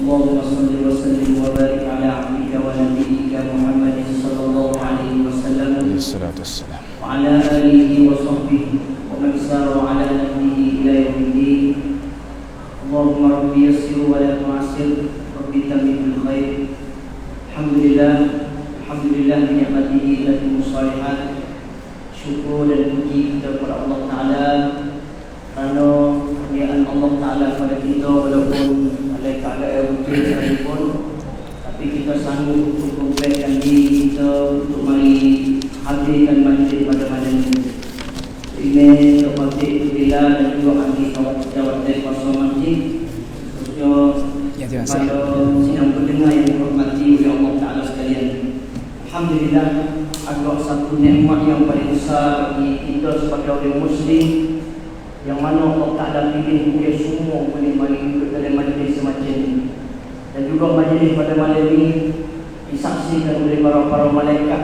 اللهم صل وسلم وبارك على عبدك ونبيك محمد صلى الله عليه وسلم وعلى آله وصحبه ومن سار على نهجه إلى يوم الدين. اللهم رب يسر ولا تعسر، رب تمم بالخير. Alhamdulillah ni'matihi lakum shalihat. Syukur dan puji kita kepada Allah Ta'ala kerana kurniaan Allah Ta'ala kepada kita, walaupun ada keadaan mungkin sekalipun, tapi kita sanggup untuk memperbaikkan diri kita untuk mari hadirkan majlis pada malam ini. Ini untuk masjid itu bila dan juga ahli jawatan kuasa masjid, khususnya pada sidang pendengar yang dihormati oleh Allah Ta'ala sekalian. Alhamdulillah, adalah satu nikmat yang paling besar bagi kita sebagai orang Muslim, yang mana Allah Ta'ala pilih kita semua boleh mari ikut dalam majlis semacam ini. Dan juga majlis pada malam ini disaksikan oleh para malaikat,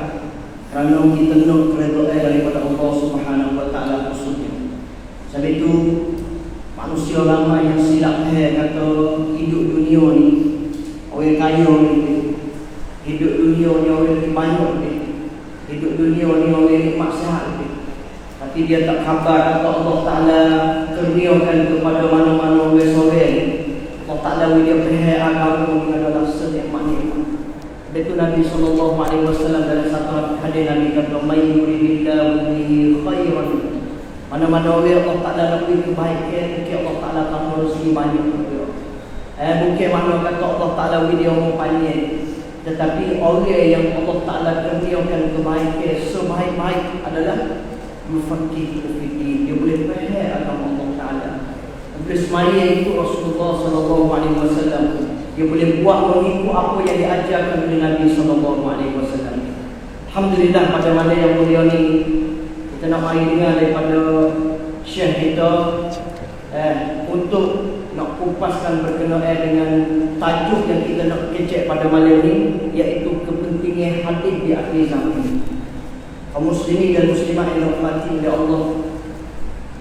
kerana kita nak keredaan daripada Allah Subhanahu Wa Ta'ala khususnya. Sebab itu manusia ramai yang silap kata hidup dunia ni orang kaya ni, hidup dunia ni orang banyak ni, hidup dunia ni orang nikmat sihat ni. Tapi dia tak khabar kata Allah Ta'ala kurniakan kepada mana-mana orang soleh. Allah Ta'ala dia perhatian agama ni adalah senikmat-nikmat. Itu Nabi SAW dalam satu hadis Nabi kata, "May yuridillahu bihi khairan." Mana-mana orang Allah Ta'ala nak beri kebaikan, mungkin Allah Ta'ala tambah rezeki banyak juga. Mungkin mana kata Allah Ta'ala beri dia umur panjang. Tetapi orang yang Allah Ta'ala kurniakan kebaikan sebaik-baik adalah yufaqihu fiddin. Dia boleh faham agama Allah Ta'ala. Boleh semaya itu Rasulullah SAW. Dia boleh buat mengikut apa yang diajarkan oleh Nabi SAW. Alhamdulillah, pada malam yang mulia ni kita nak mari dengar daripada Syekh kita untuk nak kupaskan berkenaan dengan tajuk yang kita nak kecek pada malam ni, iaitu kepentingan hadis di akhir zaman ini. Kaum muslimin dan muslimat yang dirahmati oleh Allah,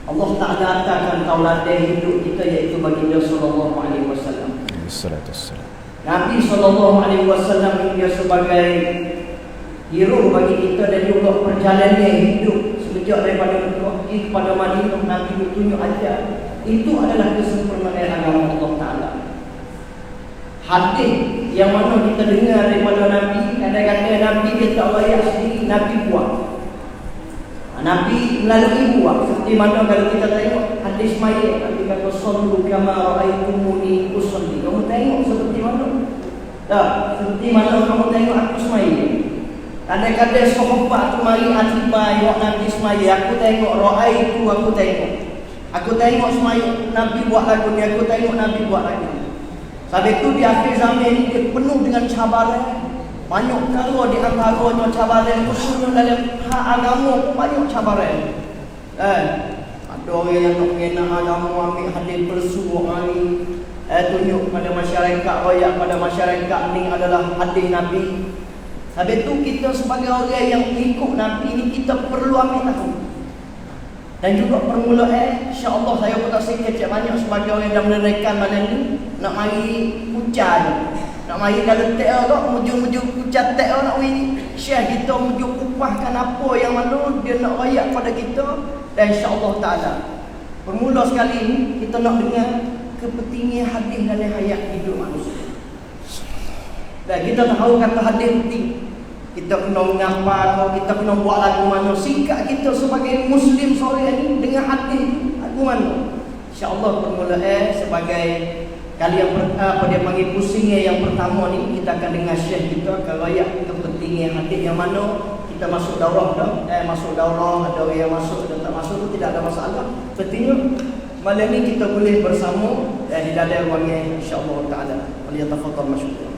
Allah Ta'ala akan tauladan hidup kita, iaitu baginda sallallahu alaihi wasallam. Nabi sallallahu alaihi wasallam dia sebagai hero bagi kita, dan juga perjalanan hidup sejak daripada Mekah kepada Madinah. Nabi tunjuk ajar itu adalah kesempurnaan agama Allah Ta'ala. Hadis yang mana kita dengar daripada Nabi, kadang-kadang Nabi dia tak layak sendiri, Nabi buat. Nabi melalui buat. Seperti mana kalau kita tengok hadis mayat, Nabi kata, "Sallu kama ra'aitumuni usalli." Kamu tengok seperti mana? Seperti mana kamu tengok aku semaya. Kadang-kadang sahabat tu mari atibai wak Nabi semaya, aku tengok ra'aitu, aku tengok. Aku tengok semaya Nabi buat lagu ni, aku tengok Nabi buat lagu ni. Sebab itu di akhir zaman ini dia penuh dengan cabaran. Banyak kalau di antaranya cabaran khususnya dalam hak agama pun banyak cabaran. Ada orang yang nak mengenal agama, ambil hadis palsu ni, tunjuk pada masyarakat, royak pada masyarakat ni adalah hadis Nabi. Sebab itu kita sebagai orang yang ikut Nabi ni, kita perlu ambil tahu. Dan juga permulaan, insya-Allah saya pun tak sikit banyak sebagai orang yang menerangkan malam ni, nak mari hujan. Nak mari kalau tak ada mujung-mujung hujan tak nak wini. Syekh kita mujung kupahkan apa yang mana dia nak royak pada kita, dan insya-Allah Ta'ala. Bermula sekali ni kita nak dengar kepentingan hadis dalam hayat hidup manusia. Dan kita tahu kata hadis penting. Kita kena mengapa, kita kena buat lagu mana, sikap kita sebagai Muslim seorang ini dengan hadis lagu mana. InsyaAllah permulaan sebagai kali yang dia panggil pusingnya yang pertama ni, kita akan dengar Syekh kita akan royak kepentingan hadis yang mana. Kita masuk daurah dah, masuk daurah, ada orang yang masuk dan tak masuk tu tidak ada masalah. Sepertinya malam ni kita boleh bersama di dalam ruangan insya-Allah Ta'ala. Waliyatafadhal masykur.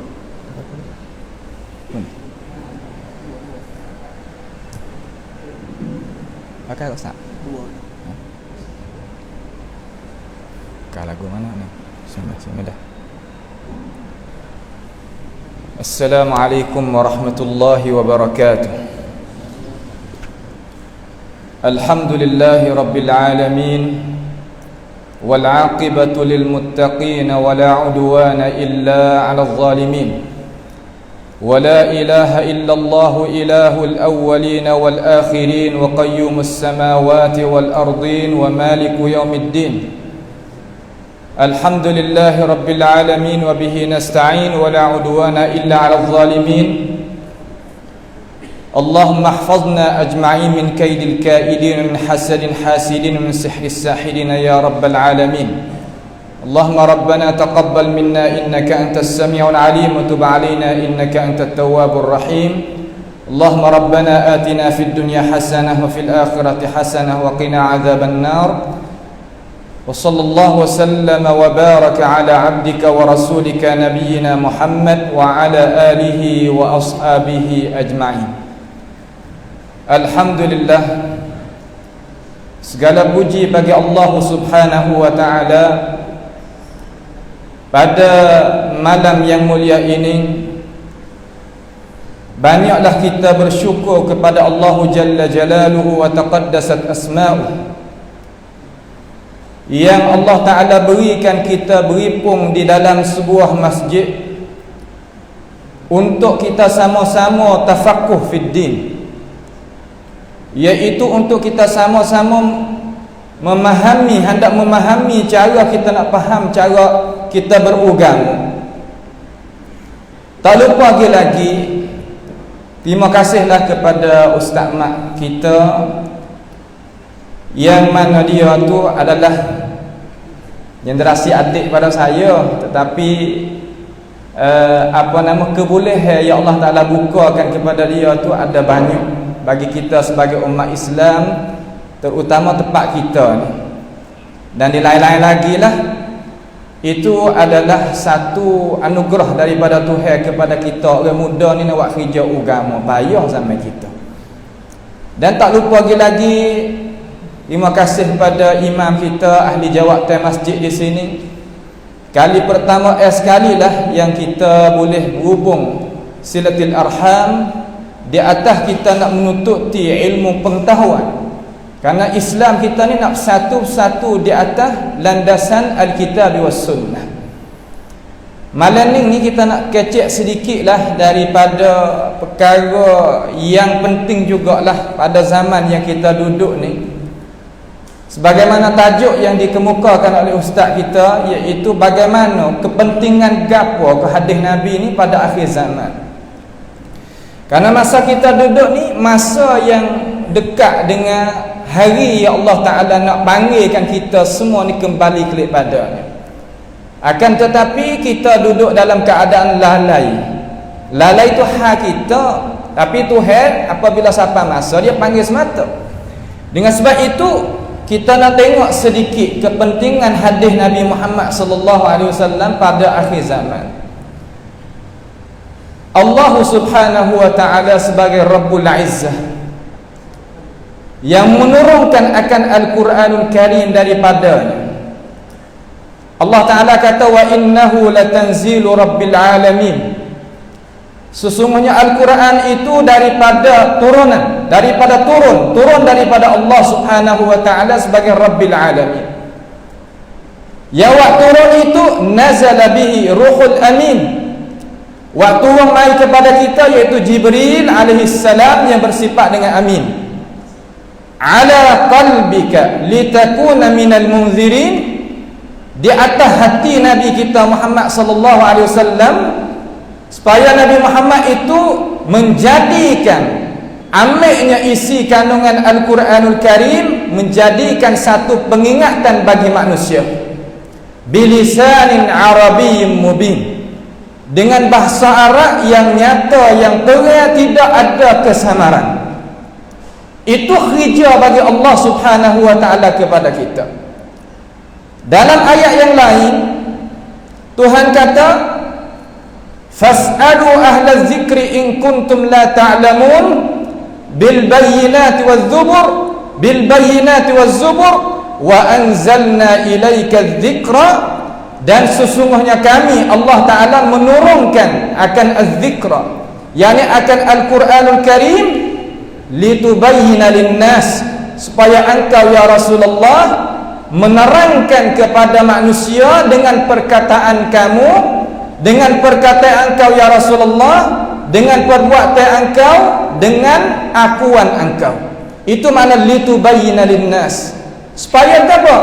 Pakai tak Ustaz? Pakai lagu mana ni? Sini dah. Assalamualaikum warahmatullahi wabarakatuh. Alhamdulillahi rabbil alamin. والعاقبة للمتقين ولا عدوان إلا على الظالمين ولا إله إلا الله إله الأولين والآخرين وقيوم السماوات والأرضين ومالك يوم الدين الحمد لله رب العالمين وبه نستعين ولا عدوان إلا على الظالمين اللهم احفظنا أجمعين من كيد الكائدين من حسد حاسدين من سحر الساحرين يا رب العالمين اللهم ربنا تقبل منا إنك أنت السميع العليم وتب علينا إنك أنت التواب الرحيم اللهم ربنا آتنا في الدنيا حسنة وفي الآخرة حسنة وقنا عذاب النار وصلى الله وسلم وبارك على عبدك ورسولك نبينا محمد وعلى آله وأصحابه أجمعين. Alhamdulillah, segala puji bagi Allah Subhanahu wa taala. Pada malam yang mulia ini, banyaklah kita bersyukur kepada Allah Jalla Jalaluhu wa taqaddasat asma'uh, yang Allah Ta'ala berikan kita beripung di dalam sebuah masjid untuk kita sama-sama tafaqquh fid din, iaitu untuk kita sama-sama memahami, hendak memahami cara kita nak faham cara kita beragama. Tak lupa lagi terima kasihlah kepada Ustaz Mak kita, yang mana dia tu adalah generasi adik pada saya, tetapi kebolehan yang Allah Ta'ala bukakan kepada dia tu ada banyak bagi kita sebagai umat Islam, terutama tempat kita ni. Dan di lain-lain lagi lah, itu adalah satu anugerah daripada Tuhan kepada kita orang muda ni nak buat kerja agama, payah sampai kita. Dan tak lupa lagi terima kasih kepada imam kita, ahli jawatan masjid di sini. Kali pertama sekali lah yang kita boleh berhubung silatul arham di atas kita nak menututi ilmu pengetahuan. Kerana Islam kita ni nak satu-satu di atas landasan Alkitab was Sunnah. Malam ni kita nak kecek sedikitlah daripada perkara yang penting jugalah pada zaman yang kita duduk ni. Sebagaimana tajuk yang dikemukakan oleh ustaz kita, iaitu bagaimana kepentingan gapo ke hadis Nabi ni pada akhir zaman. Karena masa kita duduk ni masa yang dekat dengan hari yang Allah Ta'ala nak panggilkan kita semua ni kembali kepadanya. Akan tetapi kita duduk dalam keadaan lalai. Lalai itu hak kita, tapi Tuhan apabila sampai masa dia panggil semata. Dengan sebab itu kita nak tengok sedikit kepentingan hadis Nabi Muhammad sallallahu alaihi wasallam pada akhir zaman. Allah Subhanahu wa taala sebagai Rabbul Izzah yang menurunkan akan Al-Quranul Karim daripadanya. Allah Ta'ala kata, wa innahu latanzilu rabbil alamin. Sesungguhnya Al-Quran itu daripada turunan, turun daripada Allah Subhanahu wa Ta'ala sebagai Rabbil Alamin. Ya, waktu turun itu nazala bihi ruhul amin. Waktu turun mai kepada kita iaitu Jibril alaihi salam yang bersifat dengan amin. Ala qalbika litakuna minal munzirin, di atas hati Nabi kita Muhammad sallallahu alaihi wasallam, supaya Nabi Muhammad itu menjadikan amilnya isi kandungan Al-Quranul Karim, menjadikan satu pengingatan bagi manusia bilisanin arabiyyin mubin, dengan bahasa Arab yang nyata, yang terang, tidak ada kesamaran. Itu kerja bagi Allah Subhanahu wa ta'ala kepada kita. Dalam ayat yang lain Tuhan kata, fas'alu ahla dzikri in kuntum la ta'lamun bil bayyinati waz zubur wa anzalna ilaika dzikra, dan sesungguhnya kami Allah Ta'ala menurunkan akan az-zikra, yakni akan Al-Quranul Karim, litubayyina linnas, supaya engkau ya Rasulullah menerangkan kepada manusia dengan perkataan kamu, dengan perkataan engkau ya Rasulullah, dengan perbuatan engkau, dengan akuan engkau. Itu makna litubayyana linnas. Supaya apa?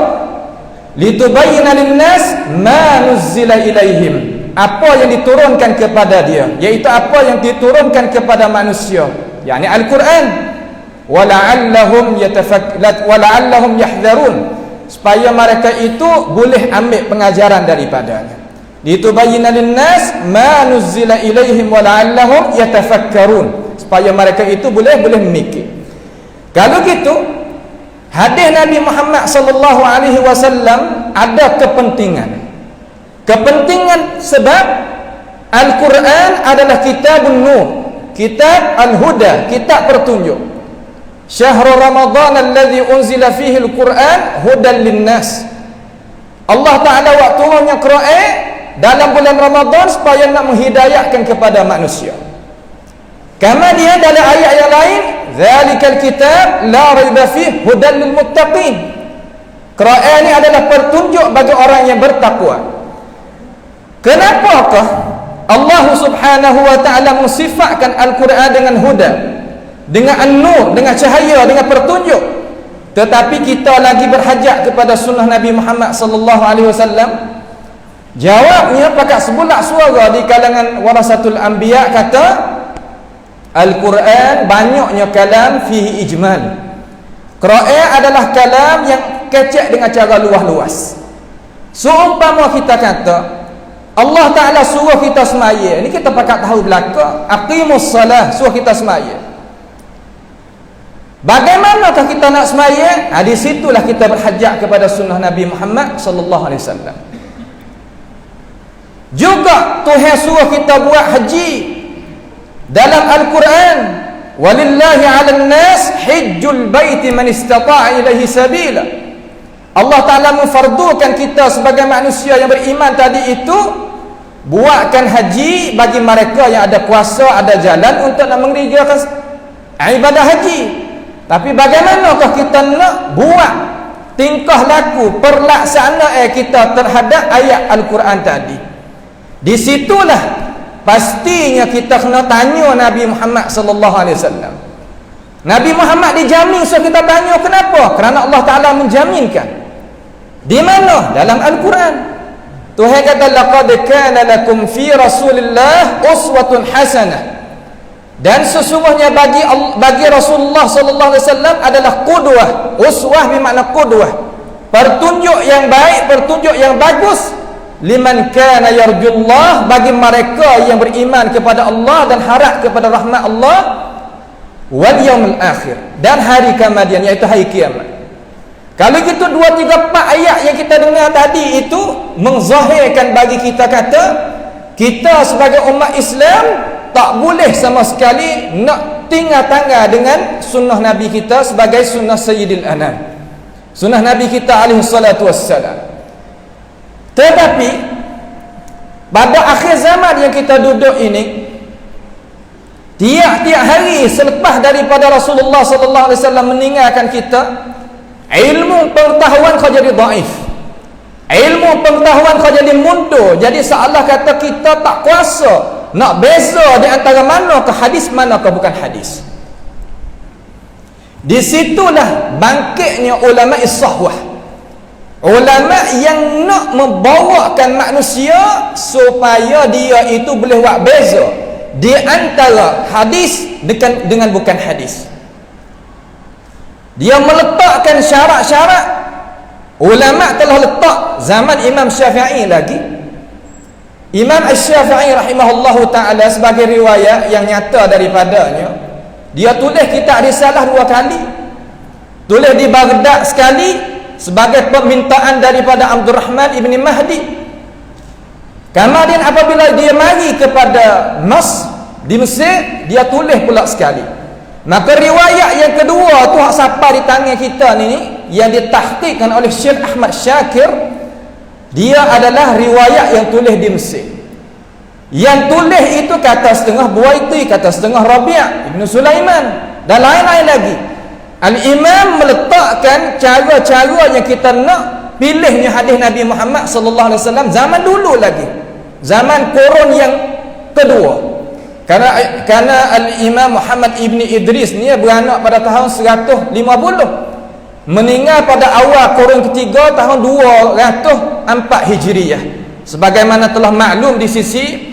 Litubayyana linnas ma nuzzila ilaihim. Apa yang diturunkan kepada dia, yaitu apa yang diturunkan kepada manusia, yakni Al-Quran. Wala'allahum yahdharun, supaya mereka itu boleh ambil pengajaran daripadanya. Litubayyana linnas ma nuzzila ilaihim wala'allahum yatafakkarun, supaya mereka itu boleh memikir. Kalau gitu, hadis Nabi Muhammad sallallahu alaihi wasallam ada kepentingan sebab Al-Quran adalah kitabun nur, kitab al-huda, kitab petunjuk. Syahrul Ramadan alladhi unzila fihi al-Quran hudan linnas. Allah Ta'ala waktu turunnya Quran dalam bulan Ramadan supaya nak menghidayahkan kepada manusia. Kama dia dalam ayat yang lain, zalikal kitab la raiba fihi hudan lil muttaqin. Quran ini adalah petunjuk bagi orang yang bertakwa. Kenapakah Allah Subhanahu wa taala mensifatkan Al-Quran dengan huda, dengan an-nur, dengan cahaya, dengan petunjuk, tetapi kita lagi berhajat kepada sunnah Nabi Muhammad sallallahu alaihi wasallam? Jawabnya pakat sebulak suara di kalangan warasatul anbiya kata Al-Quran banyaknya kalam fihi ijmal. Quran adalah kalam yang kecek dengan cara luas-luas. Seumpama kita kata Allah Ta'ala suruh kita semaya, ini kita pakat tahu belaka, aqimus salah, suruh kita semaya. Bagaimanakah kita nak semaya? Di situlah kita berhajat kepada sunnah Nabi Muhammad sallallahu alaihi wasallam. Juga Tuhan suruh kita buat haji dalam Al-Quran, walillahi 'alan nas hajjul baiti man istata'a ilaihi sabila. Allah Ta'ala memfardukan kita sebagai manusia yang beriman tadi itu buatkan haji bagi mereka yang ada kuasa, ada jalan untuk nak mengerjakan ibadah haji. Tapi bagaimanakah kita nak buat tingkah laku perlaksanaan kita terhadap ayat Al-Quran tadi? Di situlah pastinya kita kena tanya Nabi Muhammad sallallahu alaihi wasallam. Nabi Muhammad dijamin, so kita tanya kenapa? Kerana Allah Ta'ala menjaminkan. Di mana? Dalam Al-Quran. Tuhan kata laqad kana lakum fi Rasulillah uswatun hasanah. Dan sesungguhnya bagi Rasulullah sallallahu alaihi wasallam adalah qudwah. Uswah bermakna qudwah, pertunjuk yang baik, pertunjuk yang bagus. Liman kana yarjullah, bagi mereka yang beriman kepada Allah dan harap kepada rahmat Allah, wal yaumil akhir, dan hari kemudian, iaitu hari kiamat. Kalau gitu 2, 3, 4 ayat yang kita dengar tadi itu menzahirkan bagi kita kata kita sebagai umat Islam tak boleh sama sekali nak tinggal tangga dengan sunnah Nabi kita sebagai sunnah Sayyidil Anam, sunnah Nabi kita alaihi salatu wassalam. Tetapi pada akhir zaman yang kita duduk ini, tiap-tiap hari selepas daripada Rasulullah sallallahu alaihi wasallam meninggalkan kita, ilmu pengetahuan kau jadi dhaif, ilmu pengetahuan kau jadi mundur. Jadi seolah kata kita tak kuasa nak beza di antara mana ke hadis, mana ke bukan hadis. Di situlah bangkitnya ulama is-sahwah, ulama yang nak membawakan manusia supaya dia itu boleh buat beza di antara hadis dengan bukan hadis. Dia meletakkan syarat-syarat. Ulama telah letak zaman Imam Syafi'i lagi. Imam Asy-Syafi'i rahimahullahu ta'ala sebagai riwayat yang nyata daripadanya, dia tulis kitab risalah 2 kali. Tulis di Baghdad sekali sebagai permintaan daripada Abdurrahman ibn Mahdi. Kemudian apabila dia mari kepada Mas di Mesir, dia tulis pula sekali. Maka riwayat yang kedua tu hak siapa di tangan kita ni, yang ditahqiqkan oleh Syekh Ahmad Syakir, dia adalah riwayat yang tulis di Mesir. Yang tulis itu kata setengah Buaiti, kata setengah Rabi' Ibn Sulaiman dan lain-lain lagi. Al-Imam meletakkan cara-cara yang kita nak pilihnya hadis Nabi Muhammad sallallahu alaihi wasallam zaman dulu lagi, zaman Qurun yang kedua. Karena Al-Imam Muhammad Ibn Idris ni beranak pada tahun 150, meninggal pada awal Qurun ketiga tahun 204 Hijriah. Sebagaimana telah maklum di sisi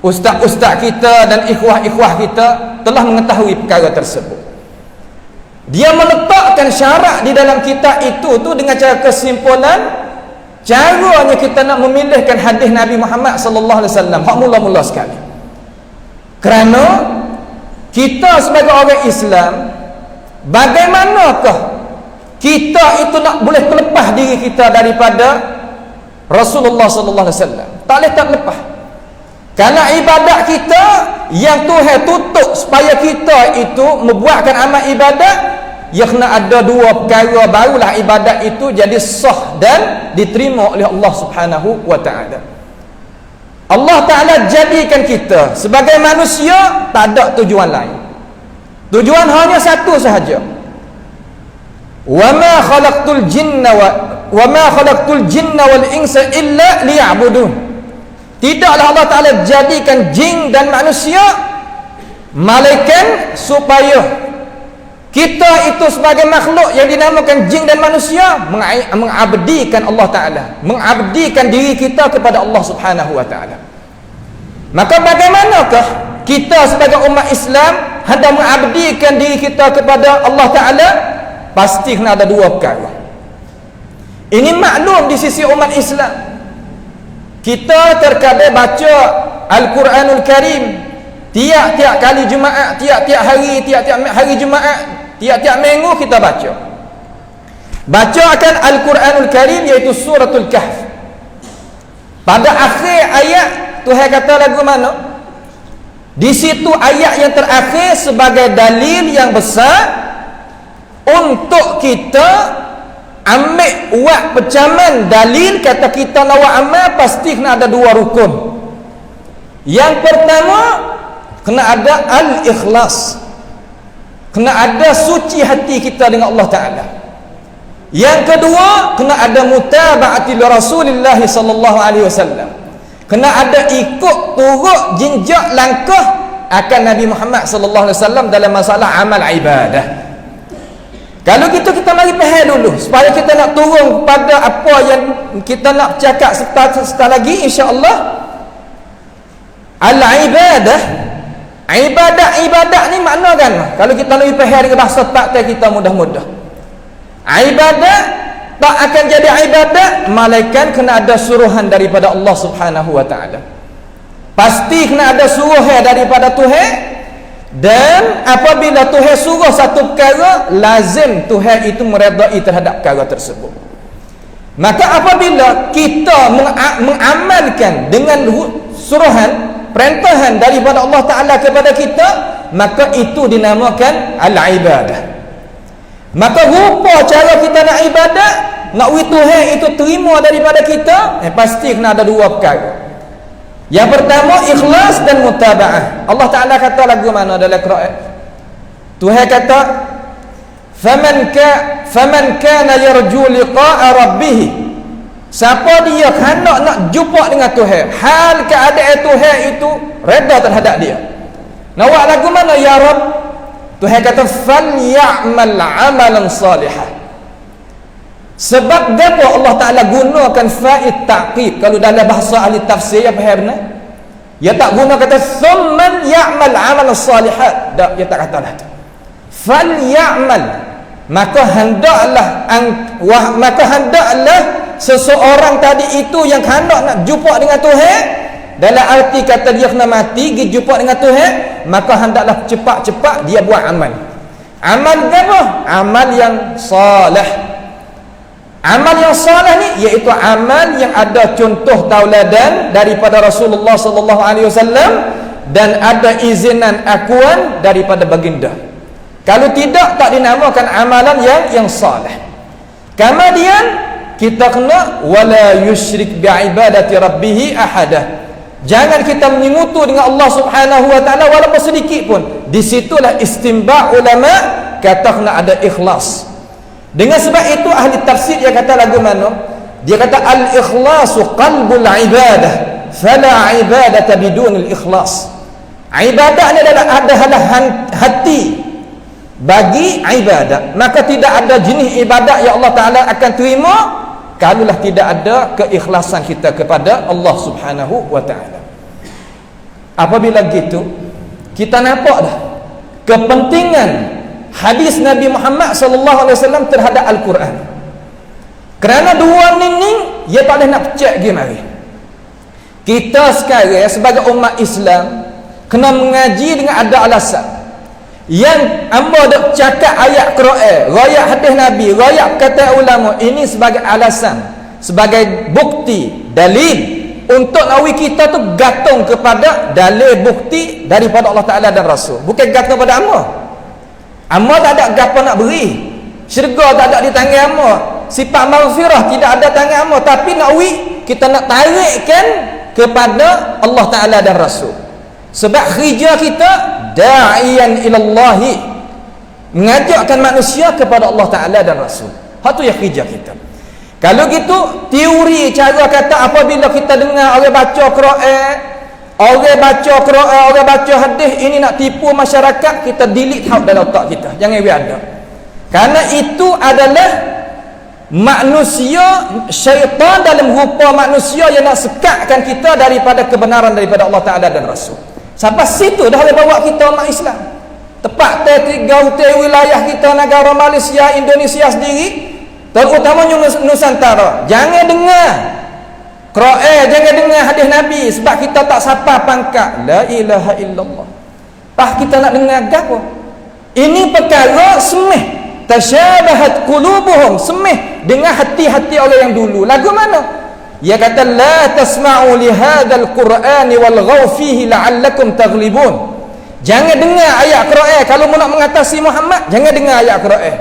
ustaz-ustaz kita dan ikhwah-ikhwah kita telah mengetahui perkara tersebut. Dia meletakkan syarat di dalam kitab itu tu dengan cara kesimpulan caranya kita nak memilihkan hadis Nabi Muhammad sallallahu alaihi wasallam hak mula-mula sekali. Kerana kita sebagai orang Islam, bagaimanakah kita itu nak boleh terlepas diri kita daripada Rasulullah sallallahu alaihi wasallam? Tak boleh tak lepas. Kerana ibadat kita yang Tuhan tutup supaya kita itu membuatkan amal ibadat, ia kena ada dua perkara, barulah ibadat itu jadi sah dan diterima oleh Allah Subhanahu wa taala. Allah Taala jadikan kita sebagai manusia, tak ada tujuan lain. Tujuan hanya satu sahaja. Wa ma khalaqtul jinna wal insa illa liya'budun. Tidaklah Allah Ta'ala jadikan jin dan manusia malaikat supaya kita itu sebagai makhluk yang dinamakan jin dan manusia mengabdikan Allah Ta'ala, mengabdikan diri kita kepada Allah Subhanahu wa Ta'ala. Maka bagaimanakah kita sebagai umat Islam hendak mengabdikan diri kita kepada Allah Ta'ala? Pasti kena ada dua perkara. Ini maklum di sisi umat Islam. Kita terkadang baca Al-Quranul Karim tiap-tiap kali Jumaat, tiap-tiap hari Jumaat, tiap-tiap minggu kita baca. Baca akan Al-Quranul Karim iaitu suratul Kahf. Pada akhir ayat Tuhan kata lagu mana? Di situ ayat yang terakhir sebagai dalil yang besar untuk kita ambil buat pecaman dalil kata kita nak buat amal pasti kena ada dua rukun. Yang pertama kena ada al-ikhlas, kena ada suci hati kita dengan Allah Ta'ala. Yang kedua kena ada mutaba'ati Rasulullah sallallahu alaihi wasallam, kena ada ikut turut jinjak langkah akan Nabi Muhammad sallallahu alaihi wasallam dalam masalah amal ibadah. Kalau kita mari faham dulu supaya kita nak turun pada apa yang kita nak cakap serta lagi insya-Allah. Al-ibadah, ibadat ni makna kan? Kalau kita nak faham dengan bahasa praktik kita mudah-mudah. Ibadat tak akan jadi ibadat malaikat kena ada suruhan daripada Allah Subhanahu wa taala. Pasti kena ada suruhan daripada Tuhan. Dan apabila Tuhan suruh satu perkara, lazim Tuhan itu meredai terhadap perkara tersebut. Maka apabila kita mengamalkan dengan suruhan, perintahan daripada Allah Ta'ala kepada kita, maka itu dinamakan al-ibadah. Maka rupa cara kita nak ibadat, nak Tuhan itu terima daripada kita, pasti kena ada dua perkara. Yang pertama ikhlas dan mutaba'ah. Allah Ta'ala kata lagu mana dalam Quran? Tuhan kata faman kana yarju liqa'a rabbih, siapa dia hendak nak jumpa dengan Tuhan, hal keadaan Tuhan itu redha terhadap dia, nak buat lagu mana ya Rabb? Tuhan kata falyamal amalan salihah. Sebab apa Allah Ta'ala gunakan fa'id ta'qib? Kalau dalam bahasa ahli tafsir ya faham benar? Ya tak guna kata thumman ya'mal amalan salihat. Tak, ya tak katalah. Fal ya'mal, maka hendaklah seseorang tadi itu yang hendak nak jumpa dengan Tuhan, dalam arti kata dia kena mati pergi jumpa dengan Tuhan, maka hendaklah cepat-cepat dia buat amal. Amal apa? Amal yang soleh. Amal yang salah ni iaitu amal yang ada contoh tauladan daripada Rasulullah sallallahu alaihi wasallam dan ada izinan akuan daripada baginda. Kalau tidak, tak dinamakan amalan yang salih. Kemudian kita kena wala yusyrik bi'ibadati rabbih ahada. Jangan kita menyengutu dengan Allah Subhanahu wa taala walaupun sedikit pun. Di situlah istinba' ulama kata kena ada ikhlas. Dengan sebab itu ahli tafsir yang kata lagu mana Dia kata al-ikhlasu qalbul ibadah, fala ibadata bidunil ikhlas. Ibadah ni adalah hati bagi ibadat, maka tidak ada jenis ibadat yang Allah Ta'ala akan terima kalaulah tidak ada keikhlasan kita kepada Allah Subhanahu wa Ta'ala. Apabila gitu, kita nampak dah kepentingan hadis Nabi Muhammad sallallahu alaihi wasallam terhadap Al-Quran. Kerana dua ni dia tak boleh nak pecah lagi mari. Kita sekarang sebagai umat Islam kena mengaji dengan ada alasan. Yang hamba dok cakap ayat Quran, riwayat hadis Nabi, riwayat kata ulama, ini sebagai alasan, sebagai bukti, dalil untuk nawi kita tu gantung kepada dalil bukti daripada Allah Ta'ala dan Rasul. Bukan gantung pada hamba. Hamba tak ada gapo nak beri. Syurga tak ada di tangan hamba. Sifat maghfirah tidak ada tangan hamba, tapi nawi kita nak tarikkan kepada Allah Ta'ala dan Rasul. Sebab kerja kita da'iyan ilallahi, mengajakkan manusia kepada Allah Ta'ala dan Rasul. Itu yang kerja kita. Kalau gitu, teori cara kata apabila kita dengar orang baca Quran, orang baca hadis, ini nak tipu masyarakat, kita delete out dalam otak kita. Jangan ada. Karena itu adalah manusia, syaitan dalam rupa manusia yang nak sekatkan kita daripada kebenaran daripada Allah Ta'ala dan Rasul. Sampai situ dah boleh bawa kita umat Islam. Tepat tiga wilayah kita, negara Malaysia, Indonesia sendiri, terutamanya Nusantara. Jangan dengar Quran, jangan dengar hadis Nabi, sebab kita tak sapa pangkat la ilaha illallah. Kita nak dengar gapo? Ini perkara semih tasyabahat qulubuhum, semih dengan hati-hati orang yang dulu. Lagu mana? Dia kata la tasma'u li hadzal qur'ani walghaw fihi la'allakum taghlibun. Jangan dengar ayat Quran kalau nak mengatasi Muhammad, jangan dengar ayat Quran.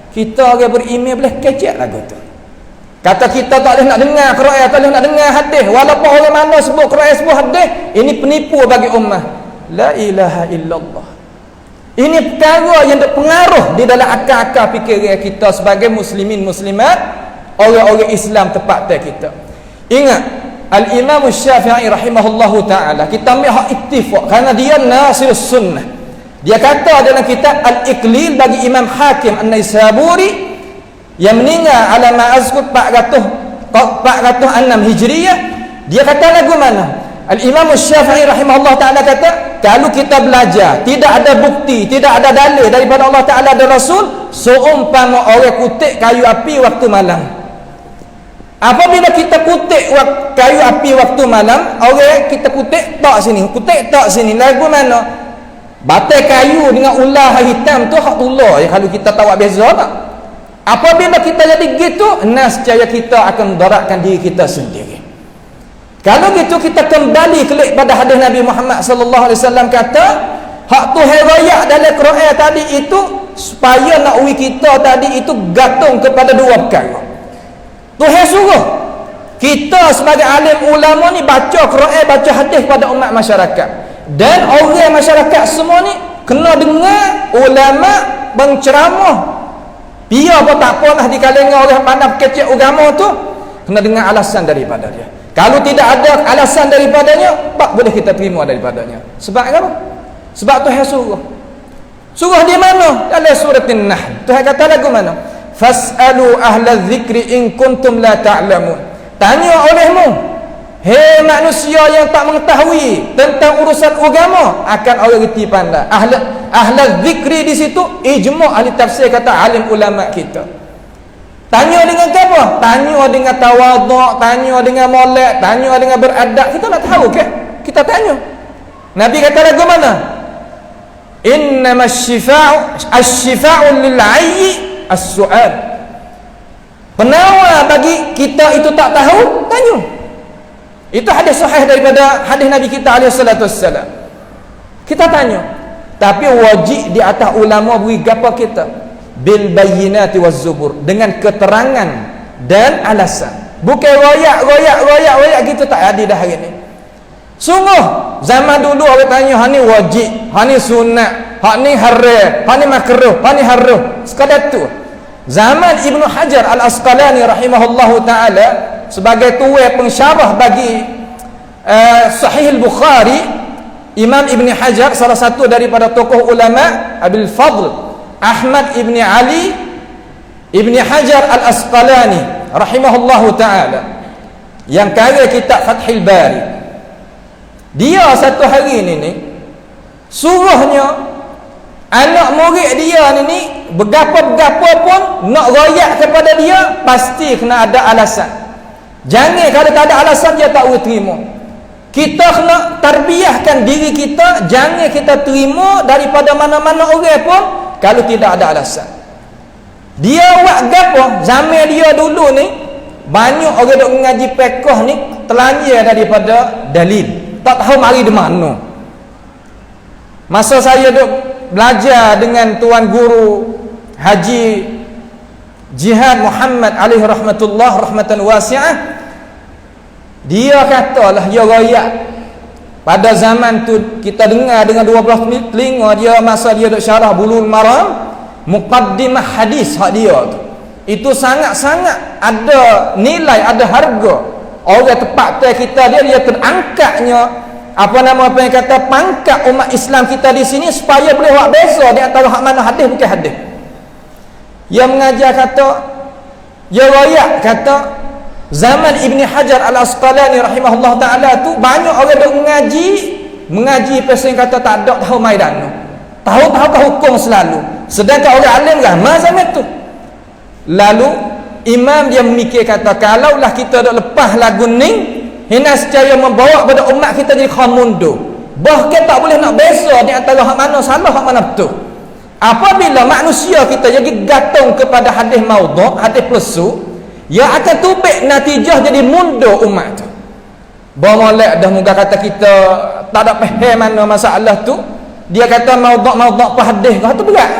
Kita orang beriman boleh kecek lagu tu. Kata kita tak boleh nak dengar Quran, tak boleh nak dengar hadis, walaupun orang mana sebut Quran sebut hadis, ini penipu bagi ummah. La ilaha illallah. Ini perkara yang berpengaruh di dalam akal-akal fikiran kita sebagai muslimin muslimat, orang-orang Islam tepat kita. Ingat, Al-Imam Syafi'i rahimahullahu ta'ala, kita ambil hak ittifaq kerana dia nasirus sunnah. Dia kata dalam kitab Al-Iqlil bagi Imam Hakim An-Naisaburi yang meninggal ala ma'azkut 406 Hijriyah, dia kata lagu mana? Al-Imam Syafi'i rahimahullahu ta'ala kata, kalau kita belajar tidak ada bukti, tidak ada dalil daripada Allah Ta'ala dan Rasul, seumpama orang kutik kayu api waktu malam. Apabila kita kutik kayu api waktu malam, orang kita kutik tak sini, lagu mana? Batai kayu dengan ular hitam tu hak ular ya, kalau kita tahu beza tak? Apabila kita jadi gitu, nescaya kita akan mudaratkan diri kita sendiri. Kalau gitu kita kembali kepada hadis Nabi Muhammad sallallahu alaihi wasallam kata, hak tu riwayat dalam Quran tadi itu supaya nak uwi kita tadi itu gantung kepada dua perkara. Tuhan suruh kita sebagai alim ulama ni baca Quran, baca hadis kepada umat masyarakat, dan orang masyarakat semua ni kena dengar ulama berceramah. Biar apa tak apa lah di kalangan orang pandang kecil agama tu, kena dengar alasan daripada dia. Kalau tidak ada alasan daripadanya, tak boleh kita terima daripadanya. Sebab apa? Sebab Tuhan suruh. Suruh di mana? Dalam surah An-Nahl. Tuhan kata lagu mana? Fas'alu ahla dzikri in kuntum la ta'lamun. Tanya olehmu, hei manusia yang tak mengetahui tentang urusan agama, akan orang reti pandai. Ahla dzikri di situ ijma' ahli tafsir kata alim ulama kita. Tanya dengan apa? Tanya dengan tawaduk, tanya dengan molek, tanya dengan beradab. Kita nak tahu ke? Kita tanya. Nabi kata lagu mana? Innamas syifa'u lil 'ayyi as-su'al. Penawar bagi kita itu tak tahu, tanya. Itu hadis sahih daripada hadis Nabi kita alaihi salatu wassalam. Kita tanya. Tapi wajib di atas ulama beri gapo kita? Bil bayyinati waz zubur, dengan keterangan dan alasan. Bukan royak gitu, tak ada dah hari ni. Sungguh zaman dulu orang tanya hak ni wajib, hak ni sunat, hak ni haram, hak ni makruh, hak ni haram. Sekadar tu. zaman Ibnu Hajar Al-Asqalani rahimahullahu ta'ala sebagai tuai pensyarah bagi Sahih Al-Bukhari, Imam Ibn Hajar, salah satu daripada tokoh ulama, Abil Fadl Ahmad Ibn Ali Ibn Hajar Al-Asqalani rahimahullahu ta'ala, yang karya kitab Fathul Bari, dia satu hari ni suruhnya anak murid dia ni bergapa-gapa pun nak royak kepada dia, pasti kena ada alasan. Jangan kalau tak ada alasan dia tak boleh terima. Kita kena tarbiyahkan diri kita, jangan kita terima daripada mana-mana orang pun kalau tidak ada alasan. Dia buat gapo? Zaman dia dulu ni banyak orang duk mengaji fiqh ni telanjang daripada dalil, tak tahu mari di mana. Masa saya duk belajar dengan tuan guru Haji Jihad Muhammad alaihi rahmatullah rahmatan wasi'ah, dia katalah dia royak pada zaman tu, kita dengar dengan 12 minit telinga dia masa dia duk syarah Bulughul Maram, muqaddimah hadis hak dia tu, itu sangat-sangat ada nilai, ada harga. Orang tepat kita dia terangkatnya apa yang kata pangkat umat Islam kita di sini supaya boleh buat beza di antara hak mana hadis bukan hadis. Dia mengajar kata, dia royak kata zaman Ibn Hajar Al-Asqalani rahimahullah ta'ala tu banyak orang duk mengaji pasal kata tak ada tahu maidan, tahu hukum selalu, sedangkan orang alim lah masa tu. Lalu imam dia memikir kata, kalaulah kita dah lepas lagu ni hina secara membawa kepada umat kita jadi khamundu, bahkan tak boleh nak beza di antara hak mana salah hak mana betul. Apabila manusia kita jadi gantung kepada hadis maudhu', hadis palsu, ia akan tubik natijah jadi mundur umat tu. Molek dah muka kata kita tak ada faham mana masalah tu, dia kata maudhu' apa hadis kau tu berat.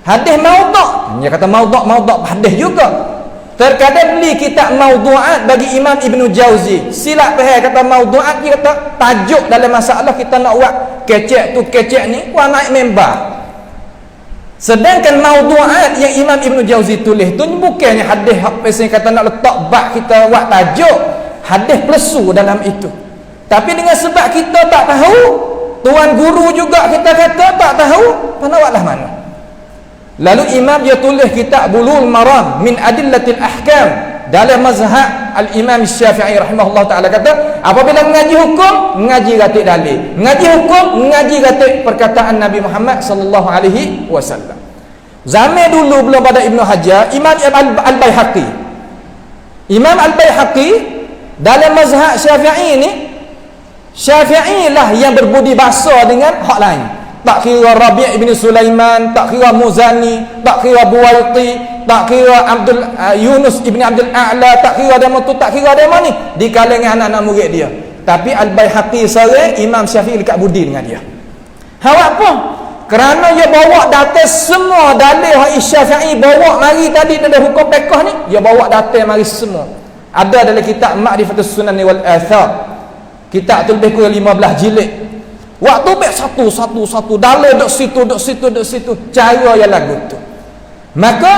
Hadis maudhu', dia kata maudhu' hadis juga. Terkadang beli kitab maudhu'at bagi Imam Ibn Jauzi, silap faham kata maudhu'at, dia kata tajuk dalam masalah kita nak buat kecek tu kecek ni buat naik member. Sedangkan maudhu'at yang Imam Ibn Jauzi tulis tu bukannya hadis hak pasal kata nak letak bab kita buat tajuk, hadis palsu dalam itu. Tapi dengan sebab kita tak tahu, tuan guru juga kita kata tak tahu, mana buatlah mana. Lalu imam dia tulis kitab Bulughul Maram min Adillatil Ahkam dalam mazhab Al-Imam Syafi'i rahimahullah ta'ala, kata apabila mengaji hukum, mengaji ratik dalil, mengaji hukum, mengaji ratik perkataan Nabi Muhammad sallallahu alaihi wasallam. Zaman dulu belum pada Ibnu Hajar, Imam Al-Baihaqi, Imam Al-Baihaqi dalam mazhab Syafi'i ni, Syafi'i lah yang berbudi bahasa dengan hak lain. Tak kira Rabi' bin Sulaiman, tak kira Muzani, tak kira Buwaiti, tak kira Yunus ibn Abdul A'la, tak kira demo tu, tak kira demo ni, di kalangan anak-anak murid dia. Tapi Al-Baihaqi sore Imam Syafi'i dekat budi dengan dia. Hawak apa? Kerana dia bawa data semua dalil hak Syafi'i bawa mari tadi dalam hukum fiqh ni, dia bawa data mari semua. Ada dalam kitab Ma'rifatus Sunan wal Athar. Kitab tu lebih kurang 15 jilid. Waktu baik satu dalil duk situ cara yang lagu tu. Maka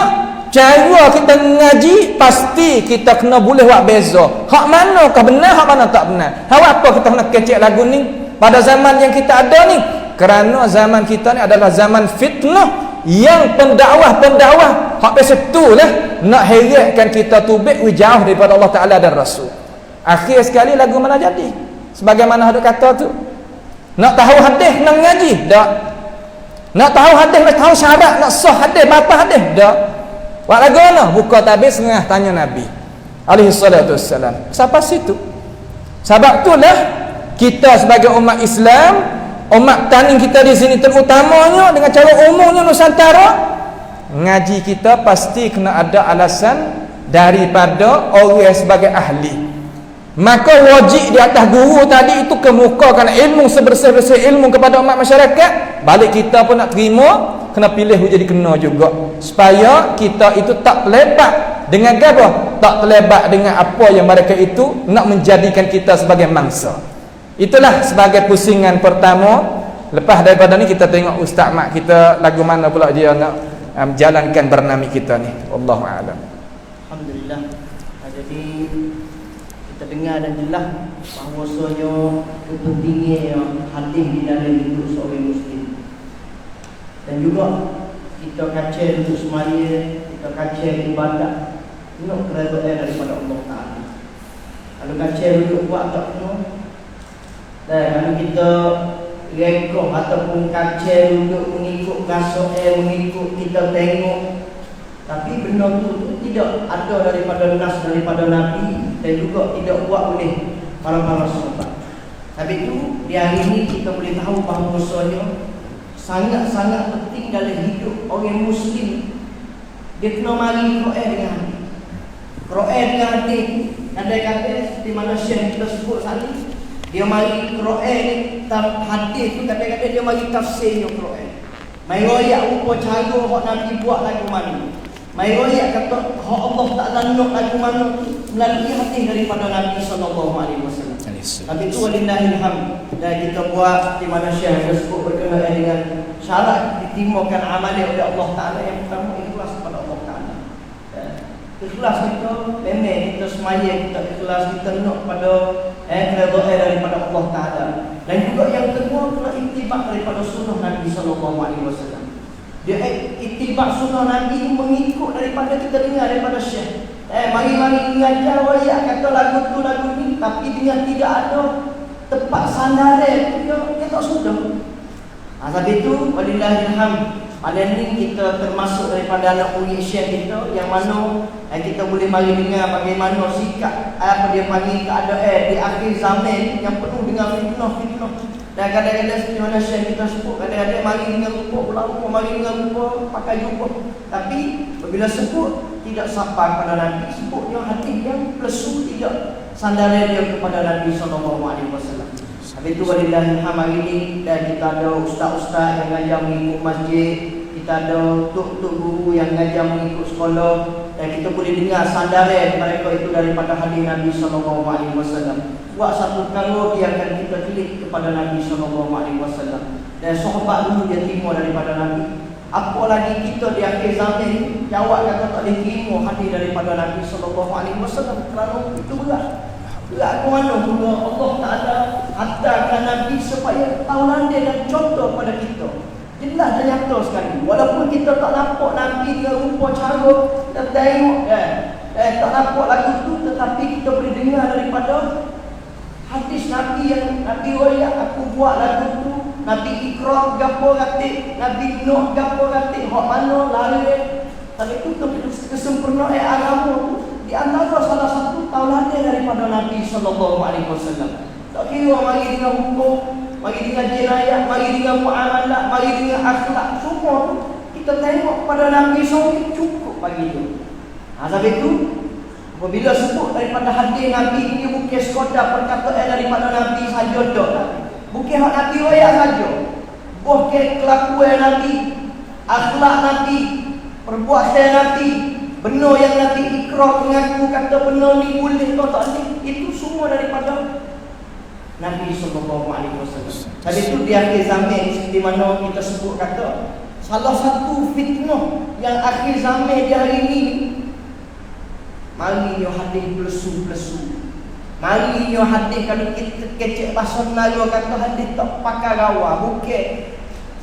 cara kita ngaji pasti kita kena boleh buat beza. Hak manakah benar, hak mana tak benar. Hak apa kita kena kecek lagu ni pada zaman yang kita ada ni? Kerana zaman kita ni adalah zaman fitnah yang pendakwah hak pasal tu lah nak heratkan kita tubik jauh daripada Allah Ta'ala dan Rasul. Akhir sekali lagu mana jadi? Sebagaimana ada kata tu, nak tahu hadis nak ngaji dak, nak tahu hadis nak tahu syarat, nak sah hadis batal hadis dak. Buat lagu mana? Buka tabir setengah tanya Nabi alaihi salatu wassalam. Siapa situ? Sebab itulah kita sebagai umat Islam, umat tani kita di sini terutamanya dengan cara umumnya Nusantara, ngaji kita pasti kena ada alasan daripada orang sebagai ahli. Maka wajib di atas guru tadi itu kemukakan ilmu sebersih-bersih ilmu kepada umat masyarakat. Balik kita pun nak terima, kena pilih jadi kena juga, supaya kita itu tak terlibat dengan apa? Tak terlibat dengan apa yang mereka itu nak menjadikan kita sebagai mangsa. Itulah sebagai pusingan pertama. Lepas daripada ni kita tengok ustaz mak kita lagu mana pula dia nak menjalankan bernami kita ni. Wallahu a'lam. Alhamdulillah. Jadi kita dengar dan jelas bahawasanya kepentingannya hadir di dalam hidup seorang Muslim. Dan juga kita kacau untuk semaya, kita kacau ibadat untuk keredaan daripada Allah Ta'ala. Kalau kacau untuk buat tak penuh, dan kalau kita rekod ataupun kacau untuk mengikut kasut mengikut kita tengok, tapi benda tu tidak ada daripada nas, daripada Nabi, dan juga tidak buat oleh para sahabat. Tapi itu di hari ini kita boleh tahu bahawasanya sangat-sangat penting dalam hidup orang Muslim. Dia kena mari Quran dengan hati. Quran dengan hati. Kadang-kadang seperti mana Syekh kita sebut tadi, dia mari Quran hati tu, kadang-kadang dia mari tafsirnya Quran. Mai royak rupa cara hak Nabi buat lagu mana. Mai royak kata hak Allah Taala nak lagu mana melalui hati daripada Nabi sallallahu alaihi wasallam. Tapi itu walillahil hamd. Dan kita buat di mana Syekh tersebut berkenaan dengan syarat ditimbulkan amalan oleh Allah Taala. Yang pertama ikhlas kepada Allah Taala. Ikhlas kita memang kita semaya, kita ikhlas kita nak pada keredaan daripada Allah Taala. Dan juga yang kedua kena ittiba daripada sunnah Nabi sallallahu alaihi wasallam. Dia ittiba sunnah Nabi mengikut daripada kita dengar daripada Syekh. Mari-mari mengajar royak kata lagu tu lagu ni, tapi dengan tidak ada tempat sandaran dia tak sudah. Sebab itu walillahil hamd. Malam ni kita termasuk daripada anak murid Syekh kita yang mana kita boleh mari dengar bagaimana sikap apa dia panggil keadaan di akhir zaman yang penuh dengan fitnah. Dan kadang-kadang seperti mana Syekh kita sebut, kadang-kadang mari dengan rupa ulama, mari dengan rupa pakai jubah, tapi apabila sebut tidak sampai kepada Nabi, sebutnya hati yang lesu, tidak sandaran dia kepada Nabi SAW. Habis itu walillahil hamd hari ini, dan kita ada ustaz-ustaz yang ngajar mengikut masjid, kita ada tok-tok guru yang ngajar mengikut sekolah, dan kita boleh dengar sandaran mereka itu daripada hadis Nabi SAW. Buat satu perkara dia akan kita klik kepada Nabi SAW. Dan sahabat dulu dia terima daripada Nabi. Apa lagi kita di akhir zaman ni jawab kata tak boleh terima hadis daripada Nabi SAW. Kerana itu berat. Berat ke mana pula Allah Ta'ala hantarkan Nabi supaya tauladan dan contoh pada kita. Jelas dan nyata sekali. Walaupun kita tak nampak Nabi dengan rupa cara, kita tengok tak nampak lagu tu, tetapi kita boleh dengar daripada hadis Nabi yang Nabi royak, aku buat lagu tu, Nabi ikrar gapo ratik, Nabi Nuh gapo ratik, hak mana lari. Tapi itu kesempurnaan agama tu di antara salah satu tauladan daripada Nabi SAW. Tak kira mari dengan hukum, mari dengan jenayah, mari dengan muamalah, mari dengan akhlak, semua tu kita tengok pada Nabi SAW cukup bagi itu. Sebab itu apabila sebut daripada hadis Nabi ini bukan sekadar perkataan daripada Nabi saja dak. Bukan hak Nabi royak saja. Bukan kelakuan Nabi, akhlak Nabi, perbuatan Nabi, benar yang Nabi ikrar mengaku kata benar ni boleh atau tak boleh, itu semua daripada Nabi SAW. Jadi itu di akhir zaman seperti mana kita sebut kata salah satu fitnah yang akhir zaman di hari ini, mari yo hadis plesu-plesu. Mari yo hadis kalau kita kecek bahasa Melayu kata hadis tak pakai rawa, bukan.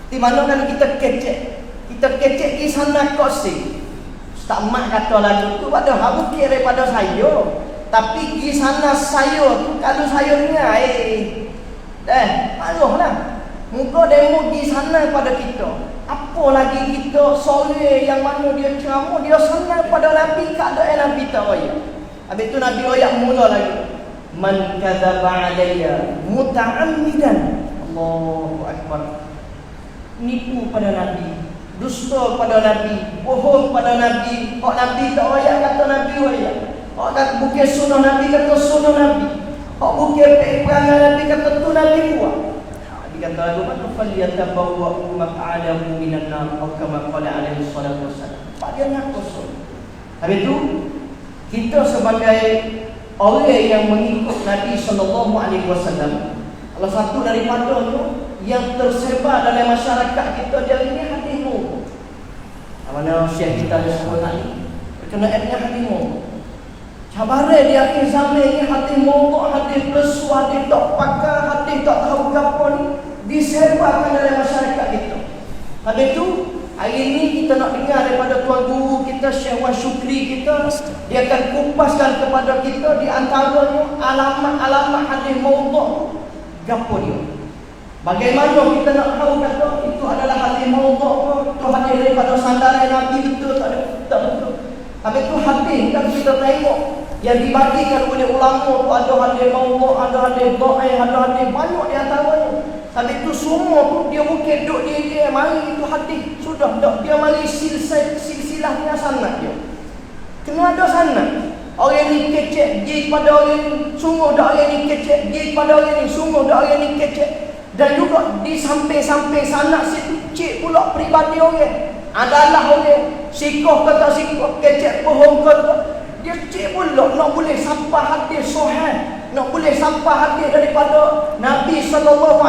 Di mana kalau kita kecek di sana kosi. Ustaz Mat kata lagu tu padahal bukan daripada saya. Tapi di sana saya tu kalau saya dengar malulah. Muka demo di sana pada kita. Apa lagi kita sore yang mana dia ceramah, dia senang pada Nabi, keadaan Nabi tak royak. Habis tu Nabi royak mula lagi. Man kadzaba alayya muta'ammidan. Allahu akbar. Nipu pada Nabi, dusta pada Nabi, bohong pada Nabi. Hak Nabi tak royak kata Nabi royak. Hak kata bukan sunnah Nabi kata sunnah Nabi. Hak bukan perangai Nabi kata tu Nabi buat. Kata lagu mana falyatabawwa'u maq'adahu minan nar atau kama qala alaihi salatu wassalam. Pak dia nak kosong. Habis itu kita sebagai orang yang mengikut Nabi SAW, salah satu daripada itu yang tersebar dalam masyarakat kita hari ini hadis Nuh. Mana Syekh kita ada sebut tadi, kena airnya hati mau. Cabaran di akhir zaman ni hati mau, hati lesu, hati tak pakar, hati tak tahu apa ni disebarkan dalam masyarakat kita. Habis tu hari ini kita nak dengar daripada Tuan Guru kita Syekh Wan Syukri kita, dia akan kupaskan kepada kita di antaranya alamat-alamat hadis maudhu' gapo dia. Bagaimana kita nak tahu kata itu adalah hadis maudhu' atau hadis daripada sandaran Nabi betul tak betul. Habis tu hadis kan kita tengok yang dibagikan oleh ulama tu ada hadis maudhu', ada hadis dhaif, ada hadis banyak di antaranya. Habis itu semua tu dia bukan duk dia mari itu hadis sudah tak, dia mari silsilahnya sanad dia. Kena ada sanad. Orang ni kecek dia pada orang ni, sungguh dak orang ni kecek dia pada orang ni, sungguh dak orang ni kecek. Dan juga di sampai sanad situ cek pula peribadi orang. Adalah orang sikoh kata sikoh, kecek bohong kata. Dia cek pula nak boleh sampai hadis sahih, nak boleh sampai hadis daripada Nabi SAW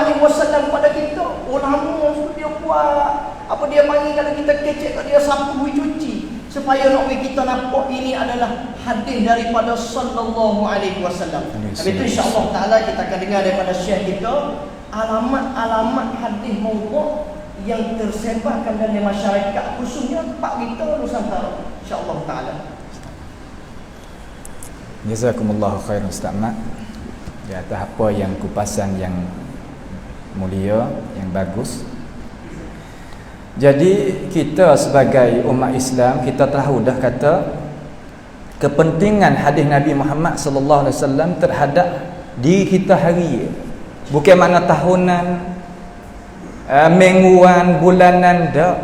pada kita. Ulama dia buat apa dia panggil kalau kita kecek, kalau dia sapu cuci supaya nak kita nampak ini adalah hadis daripada sallallahu alaihi wasallam. Habis itu insya-Allah taala kita akan dengar daripada Syekh kita alamat-alamat hadis maudhu' yang tersebarkan dalam masyarakat khususnya tempat kita Nusantara. Insya-Allah taala. Jazakumullahu khairan Ustaz Mat di atas apa yang kupasan yang mulia, yang bagus. Jadi kita sebagai umat Islam, kita tahu dah kata kepentingan hadis Nabi Muhammad sallallahu alaihi wasallam terhadap diri kita hari. Bukan makna tahunan, mingguan, bulanan, dak.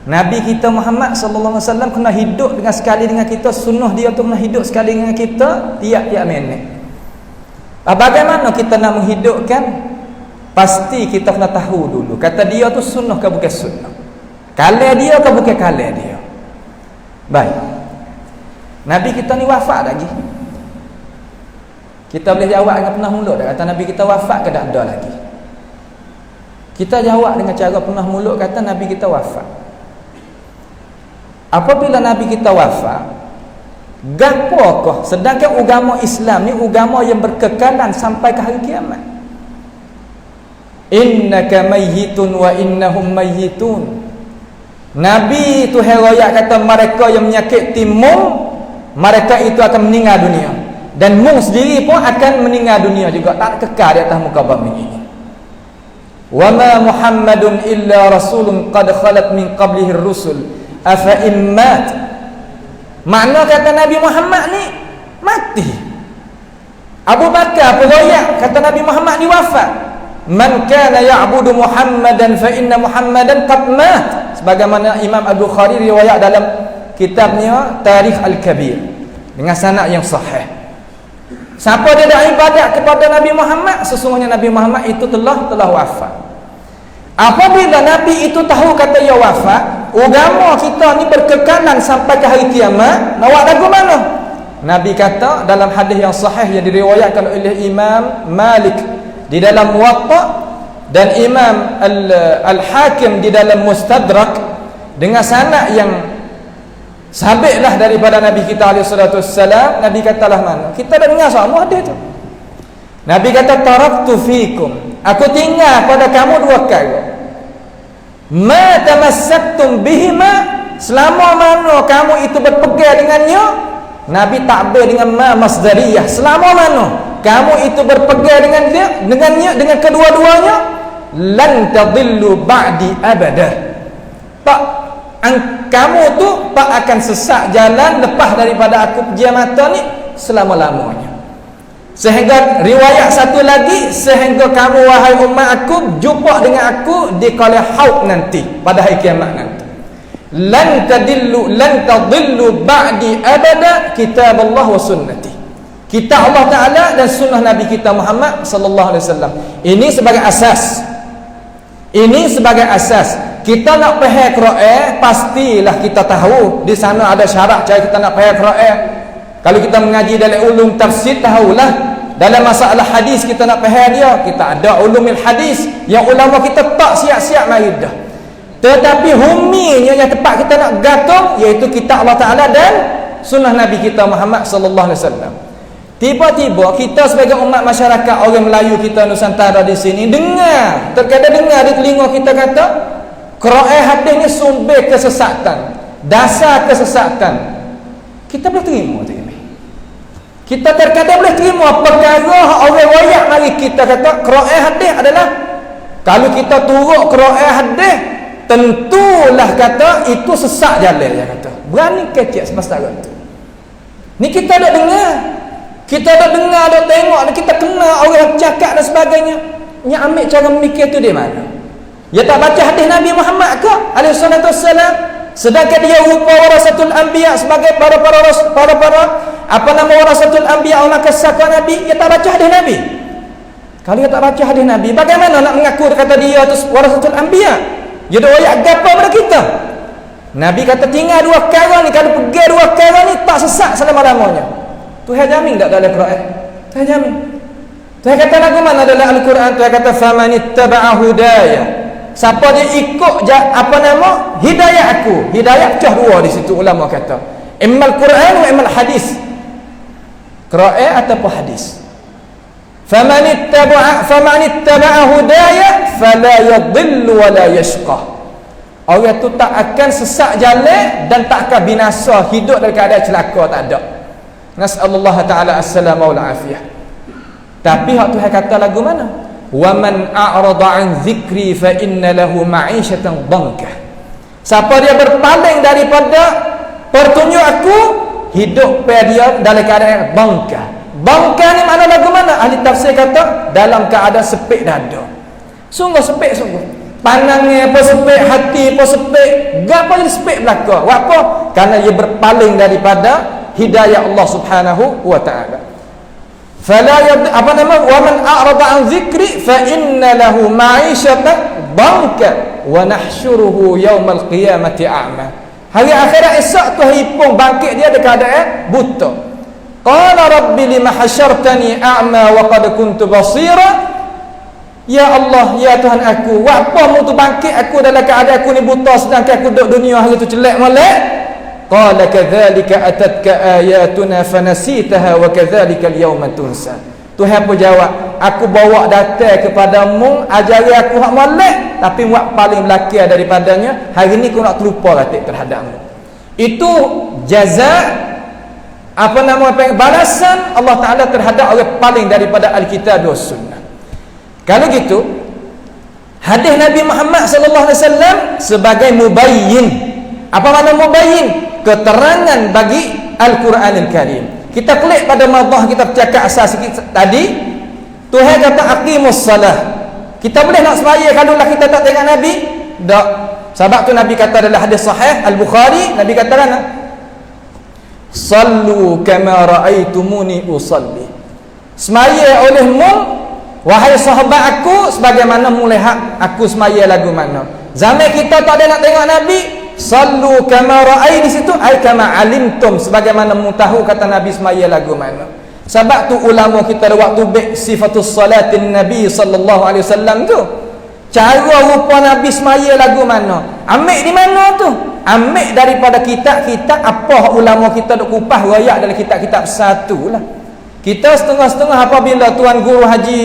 Nabi kita Muhammad sallallahu alaihi wasallam kena hidup dengan sekali dengan kita, sunnah dia tu kena hidup sekali dengan kita tiap-tiap minit. Bagaimana kita nak menghidupkan? Pasti kita kena tahu dulu kata dia tu sunnah ke bukan sunnah, kalah dia ke bukan kalah dia. Baik, Nabi kita ni wafat lagi. Kita boleh jawab dengan penuh mulut dah kata Nabi kita wafat ke tak ada lagi. Kita jawab dengan cara penuh mulut kata Nabi kita wafat. Apabila Nabi kita wafat, gapokah sedangkan agama Islam ni agama yang berkekalan sampai ke hari kiamat. Innaka mayyitun wa innahum mayyitun. Nabi tu herayat kata mereka yang menyakiti mung, mereka itu akan meninggal dunia, dan mung sendiri pun akan meninggal dunia juga, tak kekal di atas muka bumi ini. Wa ma Muhammadun illa rasulun qad khalat min qablihi ar-rusul afa immat. Makna kata Nabi Muhammad ni mati. Abu Bakar berroyak kata Nabi Muhammad ni wafat. Man kana ya'budu Muhammadan fa inna Muhammadan qad mat. Sebagaimana Imam Al-Bukhari riwayat dalam kitabnya Tarikh Al-Kabir dengan sanad yang sahih. Siapa dia dak ibadat kepada Nabi Muhammad, sesungguhnya Nabi Muhammad itu telah wafat. Apabila Nabi itu tahu kata ia wafat, agama kita ni berkekalan sampai ke hari kiamat, nak buat lagu mana? Nabi kata dalam hadis yang sahih yang diriwayatkan oleh Imam Malik di dalam Muwatta dan Imam Al-Hakim di dalam Mustadrak dengan sanad yang sabitlah daripada Nabi kita alaihi salatu wassalam. Nabi katalah mana? Kita dah dengar semua hadis tu. Nabi kata taraktu fikum, aku tinggal pada kamu dua perkara. Ma tamassaktum bihima, selama mana kamu itu berpegang dengannya. Nabi takbir dengan ma masdariyah, selama mana kamu itu berpegang dengannya dengan kedua-duanya, lan tadillu ba'di abada. Tak, kamu tu tak akan sesat jalan lepas daripada aku pejam mata ni selama-lamanya. Sehingga riwayat satu lagi, sehingga kamu wahai umat aku jumpa dengan aku di kala haud nanti, pada hari kiamat nanti. Lan tadillu ba'di abada kitab Allah wa sunnati. Kitab Allah Ta'ala dan sunnah Nabi kita Muhammad sallallahu alaihi wasallam. Ini sebagai asas. Ini sebagai asas. Kita nak faham Quran, pastilah kita tahu di sana ada syarat cara kita nak faham Quran. Kalau kita mengaji dalam ulum tafsir, tahulah dalam masalah hadis kita nak faham dia, kita ada ulumul hadis yang ulama kita tak siap-siap mari dah. Tetapi huminya yang tepat kita nak gantung iaitu kitab Allah Taala dan sunnah Nabi kita Muhammad sallallahu alaihi wasallam. Tiba-tiba kita sebagai umat masyarakat orang Melayu kita Nusantara di sini terkadang dengar di telinga kita kata Quran hadis ni sumber kesesatan, dasar kesesatan. Kita boleh terima tak ini? Kita terkadang boleh terima perkara orang wayak mari kita kata Quran hadis adalah, kalau kita turut Quran hadis tentulah kata itu sesat jalan dia kata. Berani kecek semasa itu. Ni kita dah dengar. Kita dah dengar, dah tengok, kita kenal orang cakap dan sebagainya. Yang ambil cara memikir tu di mana? Dia tak baca hadis Nabi Muhammad ke alaihi salatu wassalam? Sedangkan dia rupa warasatul anbiya sebagai para warasatul anbiya, orang kesaka Nabi, dia tak baca hadis Nabi. Kalau dia tak baca hadis Nabi, bagaimana nak mengaku kata dia tu warasatul anbiya? Dia dah royak gapo pada kita. Nabi kata tinggal dua perkara ni, kalau pergi dua perkara ni tak sesat selama-lamanya. Tuhan jamin tak dalam Quran? Tuhan jamin. Tuhan kata lagu mana dalam Al-Quran? Tuhan kata famanittaba'a hudaya. Siapa dia ikut hidayah aku. Hidayah pecah dua di situ ulama kata. Immal Quran wa immal hadis. Quran ataupun hadis. Famanittaba'a hudaya fala yadhillu wa la yashqa. Orang tu tak akan sesak jalan dan tak akan binasa, hidup dalam keadaan celaka, tak ada. Nas'alullah ta'ala as-salama wal afiyah. Tapi hak Tuhan kata lagu mana? Wa man a'rada an dzikri fa inna lahu ma'isyatan dhanka. Siapa dia berpaling daripada pertunjuk aku, hidup dia dalam keadaan bangka. Bangka ni mana lagu mana? Ahli tafsir kata dalam keadaan sepik dada. Sungguh sepik sungguh. Pandangnya apa sepik, hati apa sepik, gapo jadi sepik belaka. Apa? Karena dia berpaling daripada hidayah Allah Subhanahu wa taala. Fala wa man a'rada an dzikri fa inna lahu ma'isyatan dhanka wa nahsyuruhu yaumal qiyamati a'ma. Hari akhirat esok tu hipung bangkit dia dekat keadaan buta. Qala rabbi lima hasyartani a'ma wa qad kuntu basira. Ya Allah, ya Tuhan aku, apa mu tu bangkit aku dalam keadaan aku ni buta sedangkan aku duduk dunia hari tu jelek molek? Qala kadzalika atatka ayatuna fanasitaha wa kadzalika al-yawma tunsa. Tuhan pun jawab, aku bawa datang kepadamu ajari aku hak molek tapi buat paling belakang daripadanya, hari ni kau nak terlupa katik terhadapmu. Itu jaza balasan Allah Taala terhadap orang paling daripada Alkitab dan Sunnah. Kalau gitu, hadis Nabi Muhammad sallallahu alaihi wasallam sebagai mubayyin. Apa makna mubayyin? Keterangan bagi Al-Quranul Karim. Kita klik pada madah kita bercakap asas tadi. Tuhan kata aqimus salah. Kita boleh nak sembahyang kalau kita tak tengok Nabi? Tak. Sebab tu Nabi kata dalam hadis sahih Al-Bukhari, Nabi kata kan? Sallu kama ra'aitumuni usalli. Sembahyang olehmu wahai sahabat aku sebagaimana melihat aku sembahyang lagu mana. Zaman kita tak ada nak tengok Nabi. Sallu kama ra'ai di situ ai kama alimtum, sebagaimana mu tahu kata Nabi semaya lagu mana. Sebab tu ulama kita ada waktu sifatus salatin Nabi sallallahu alaihi wasallam tu, cara rupa Nabi semaya lagu mana, ambil di mana tu? Ambil daripada kitab-kitab apa ulama kita duk kupas royak dalam kitab-kitab satu lah. Kita setengah-setengah apabila Tuan Guru Haji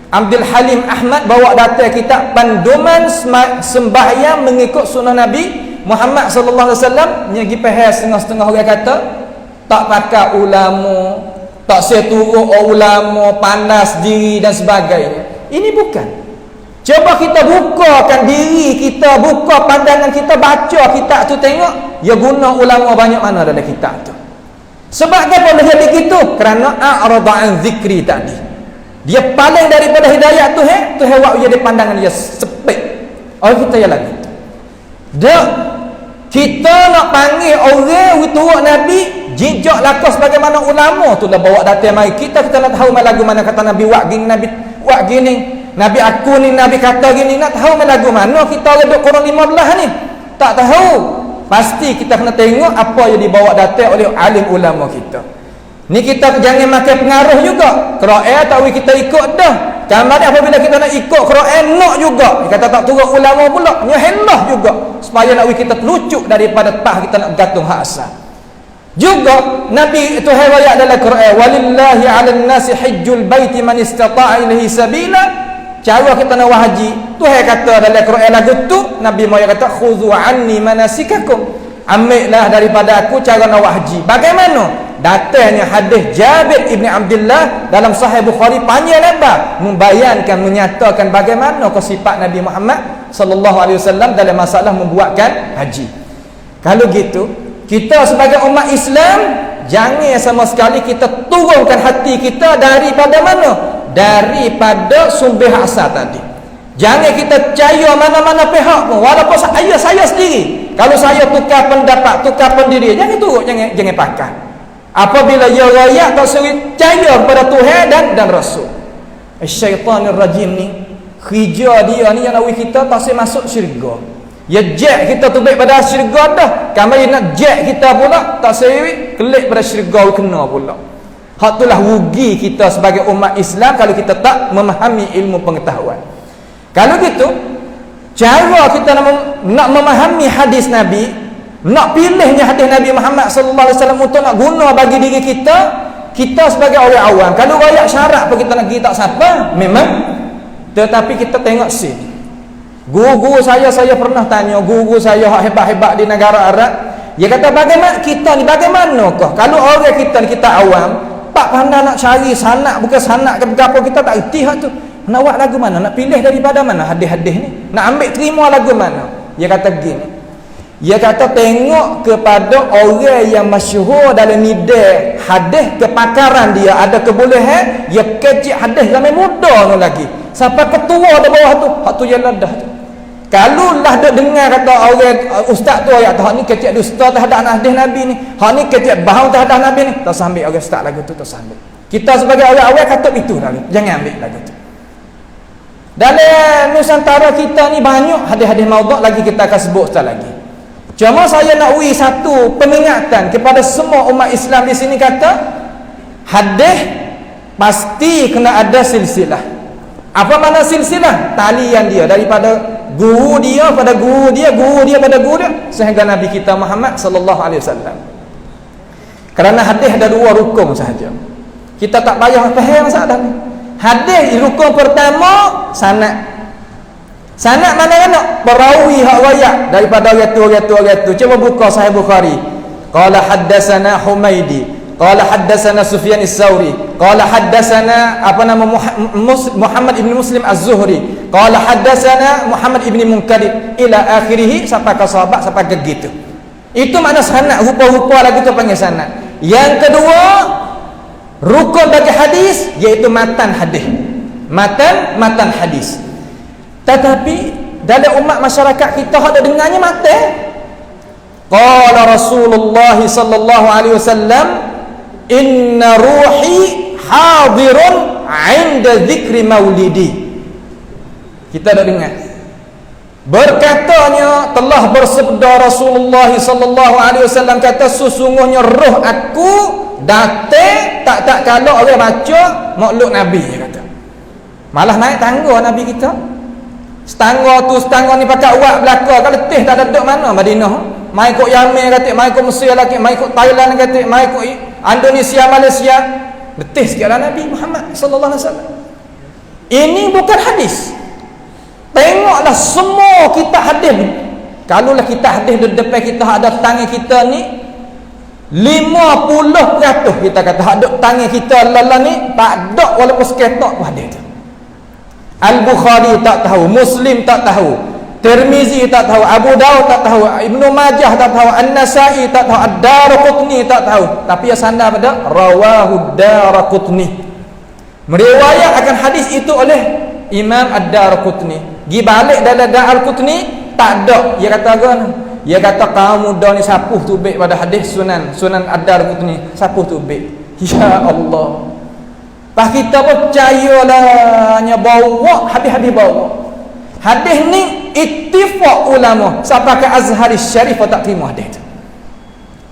Abdul Halim Ahmad bawa datang kitab panduman sembahyang mengikut sunnah Nabi Muhammad sallallahu alaihi wasallam, nyagi pahal setengah-setengah orang kata tak pakai ulama, tak seturut ulama, panas diri dan sebagainya. Ini bukan. Cuba kita bukakan diri kita, buka pandangan kita, baca kitab tu tengok ya guna ulama banyak mana dalam kitab tu. Sebab apa boleh jadi begitu? Kerana a'rada an zikri tadi. Dia paling daripada hidayah Tuhan, Tuhan buat dia pandangan dia sepit. Oh kita yang lagi. Dak kita nak panggil orang turut Nabi, jejak lakas bagaimana ulama tu dah bawa datang mai kita nak tahu lagu mana kata Nabi buat gini, Nabi buat gini, Nabi aku ni Nabi kata gini, nak tahu lagu mana kita orang duk Quran 15 ni. Tak tahu. Pasti kita kena tengok apa yang dibawa datang oleh alim ulama kita. Ni kita jangan makan pengaruh juga. Qira'ah tak kita ikut dah. Kemudian apabila kita nak ikut Quran nak juga. Dia kata tak turut ulama pula, nyahelah juga supaya nak kita terlucuk daripada tah kita nak gantung hak asal. Juga Nabi itu riwayat dalam Quran, walillahi 'alan nasi hajjul baiti man istata'a ilaihi sabila. Cara kita nak haji, Tuhan kata dalam Quran lagu tu, Nabi Muhammad kata khudhu anni manasikakum. Ambillah daripada aku cara nak haji. Bagaimana? Datangnya hadis Jabir ibn Abdullah dalam Sahih Bukhari panjang lebar membayankan, menyatakan bagaimana sifat Nabi Muhammad sallallahu alaihi wasallam dalam masalah membuatkan haji. Kalau gitu, kita sebagai umat Islam jangan sama sekali kita turunkan hati kita daripada mana? Daripada sumber asal tadi. Jangan kita percaya mana-mana pihak pun, walaupun saya sendiri. Kalau saya tukar pendapat, tukar pendirian, jangan turut, jangan pakai. Apabila ia rakyat tak suri percaya kepada Tuhan dan Rasul. Syaitanir rajim ni, kerja dia ni yang nak kita tak boleh masuk syurga. Ya jack kita tu baik pada syurga dah. Kami nak jack kita pula tak seri kelik pada syurga kena pula. Hak itulah rugi kita sebagai umat Islam kalau kita tak memahami ilmu pengetahuan. Kalau gitu, cara kita nak memahami hadis Nabi, nak pilihnya hadis Nabi Muhammad sallallahu alaihi wasallam untuk nak guna bagi diri kita sebagai orang awam. Kalau rakyat syarat pun kita nak pergi tak siapa, memang. Tetapi kita tengok sini. Guru saya pernah tanya guru saya hebat-hebat di negara Arab. Dia kata bagaimana kita ni, bagaimanakah kalau orang kita ni kita awam, tak pandai nak cari sanak bukan sanak ke berapa, kita tak erti hak tu. Nak buat lagu mana? Nak pilih daripada mana hadis-hadis ni? Nak ambil terima lagu mana? Dia kata gini. Dia kata tengok kepada orang yang masyhur dalam nidai hadis, kepakaran dia, ada kebolehan, dia kecik hadis zaman muda tu lagi. Sampai ketua di bawah tu, hak tu yang ladah tu. Kalau lah duk dengar kata orang ustaz tu ayat tu, hak ni kecik dusta terhadap hadis Nabi ni, hak ni kecik bahawa terhadap Nabi ni, tak sambil orang ustaz lagu tu, tak sambil. Kita sebagai orang awam kata itu dah, jangan ambil lagu tu. Dalam Nusantara kita ni banyak hadis-hadis maudhu' lagi kita akan sebut sekali lagi. Cuma saya nak beri satu pengingatan kepada semua umat Islam di sini, kata hadis pasti kena ada silsilah. Apa makna silsilah? Talian dia daripada guru dia pada guru dia, guru dia pada guru dia, sehingga Nabi kita Muhammad sallallahu alaihi wasallam. Kerana hadis ada dua rukun sahaja. Kita tak payah faham masalah ni. Hadis rukun pertama sanad. Sanad mana-mana? Perawi hak riwayat daripada orang tu. Cuba buka Sahih Bukhari. Qala haddatsana Humaidi, qala haddatsana Sufyan as-Sauri, qala haddatsana Muhammad ibn Muslim az-Zuhri, qala haddatsana Muhammad ibn Munkadir ila akhirih, sampai ke sahabat sampai ke gitu. Itu makna sanad, rupa-rupa lagu tu panggil sanad. Yang kedua, rukun bagi hadis iaitu matan hadis. Matan hadis. Tetapi dalam umat masyarakat kita ada dengarnya matan. Qala Rasulullah sallallahu alaihi wasallam, inna ruhi hadirun 'inda dzikri maulidi. Kita dah dengar. Berkatanya telah bersabda Rasulullah sallallahu alaihi wasallam, kata sesungguhnya roh aku datang tak kalau orang baca maulud Nabi, dia kata. Malah naik tangga Nabi kita. Setangga ni pakai uat belaka, kalau letih tak ada duduk mana Madinah. Mai ikut Yaman kata, mai ikut Mesir lagi, mai ikut Thailand kata, mai ikut Indonesia, Malaysia. Letih sikitlah Nabi Muhammad sallallahu alaihi wasallam. Ini bukan hadis. Tengoklah semua kitab hadis ni. Kalaulah kitab hadis di depan kita ada tangan kita ni 50% kita kata ada tangan kita lalang ni tak ada walaupun seketok pun hadis tu. Al-Bukhari tak tahu, Muslim tak tahu, Tirmizi tak tahu, Abu Daud tak tahu, Ibnu Majah tak tahu, An-Nasa'i tak tahu, Ad-Darqutni tak tahu, tapi yang sana pada rawahu Ad-Darqutni. Meriwayat akan hadis itu oleh Imam Ad-Darqutni. Gi balik dalam Ad-Darqutni tak ada. Dia kata apa? Dia kata kaum muda ni sapuh tu baik pada hadis Sunan Ad-Darqutni, sapuh tu baik. Ya Allah. Pak kita percayalah nya bawa hadis-hadis bawa. Hadis ni ittifaq ulama sampai ke Azhar Syarif tak terima hadis tu.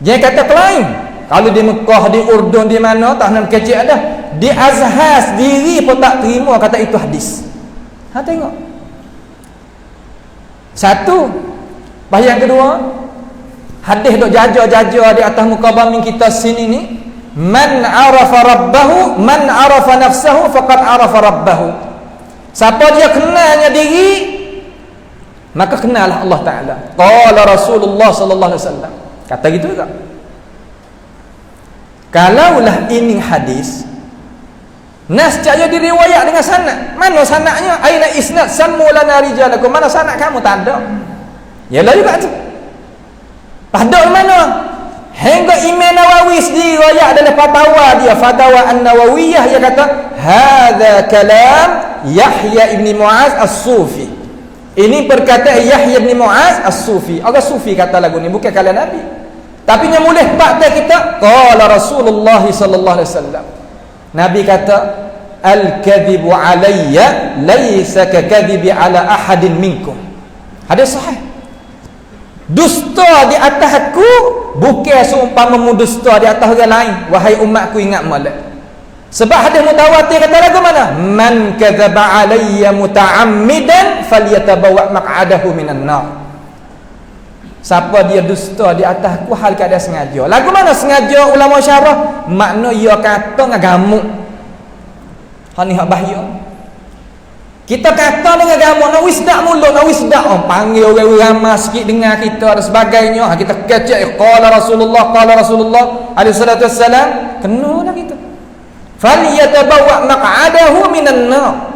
Dia kata lain. Kalau di Mekah, di Urdun, di mana tak nak kecil ada. di Azhar sendiri pun tak terima kata itu hadis. Tengok. Satu. Lepas yang kedua, hadis duk jajar-jajar di atas muka bumi kita sini ni, man arafa rabbahu, man arafa nafsahu faqad arafa rabbahu. Siapa dia kenalnya diri, maka kenallah Allah Taala. Qala Rasulullah sallallahu alaihi wasallam. Kata gitu juga. Kalaulah ini hadis, nas caya diriwayat dengan sanad. Mana sanadnya? Aina isnad sammu lana rijalakum. Mana sanad kamu? Tak ada. Yalah juga tu. Pada mana? Hingga Imam Nawawi sendiri riwayat dalam Fatwa An-Nawawiyah, dia kata hadza kalam Yahya ibn Mu'az As-Sufi. Ini perkataan Yahya ibn Mu'az As-Sufi. Orang Sufi kata lagu ni, bukan kalam Nabi. Tapi yang mulih fakta kita, qala Rasulullah sallallahu alaihi wasallam. Nabi kata, al-kadhibu alayya laysa ka-kadhibi ala ahadin minkum. Hadis sahih. Dusta di atas aku bukan seumpama dusta di atas orang lain. Wahai umatku, ingat molek. Sebab hadis mutawatir kata lagu mana? Man kadzaba alayya muta'ammidan falyatabawa maq'adahu minan nar. Siapa dia dusta di atas aku hal keadaan sengaja. Lagu mana sengaja? Ulama syarah makna ia kata ngagamuk. Hak ni hak bahaya. Kita kata dengan gamuk, nak wisdak mulut, nak wisdak. Panggil orang ramai sikit dengar kita dan sebagainya. Kita kecek, qala Rasulullah alaihi salatu wassalam. Kenalah kita. Falyatabawa maq'adahu minan nar.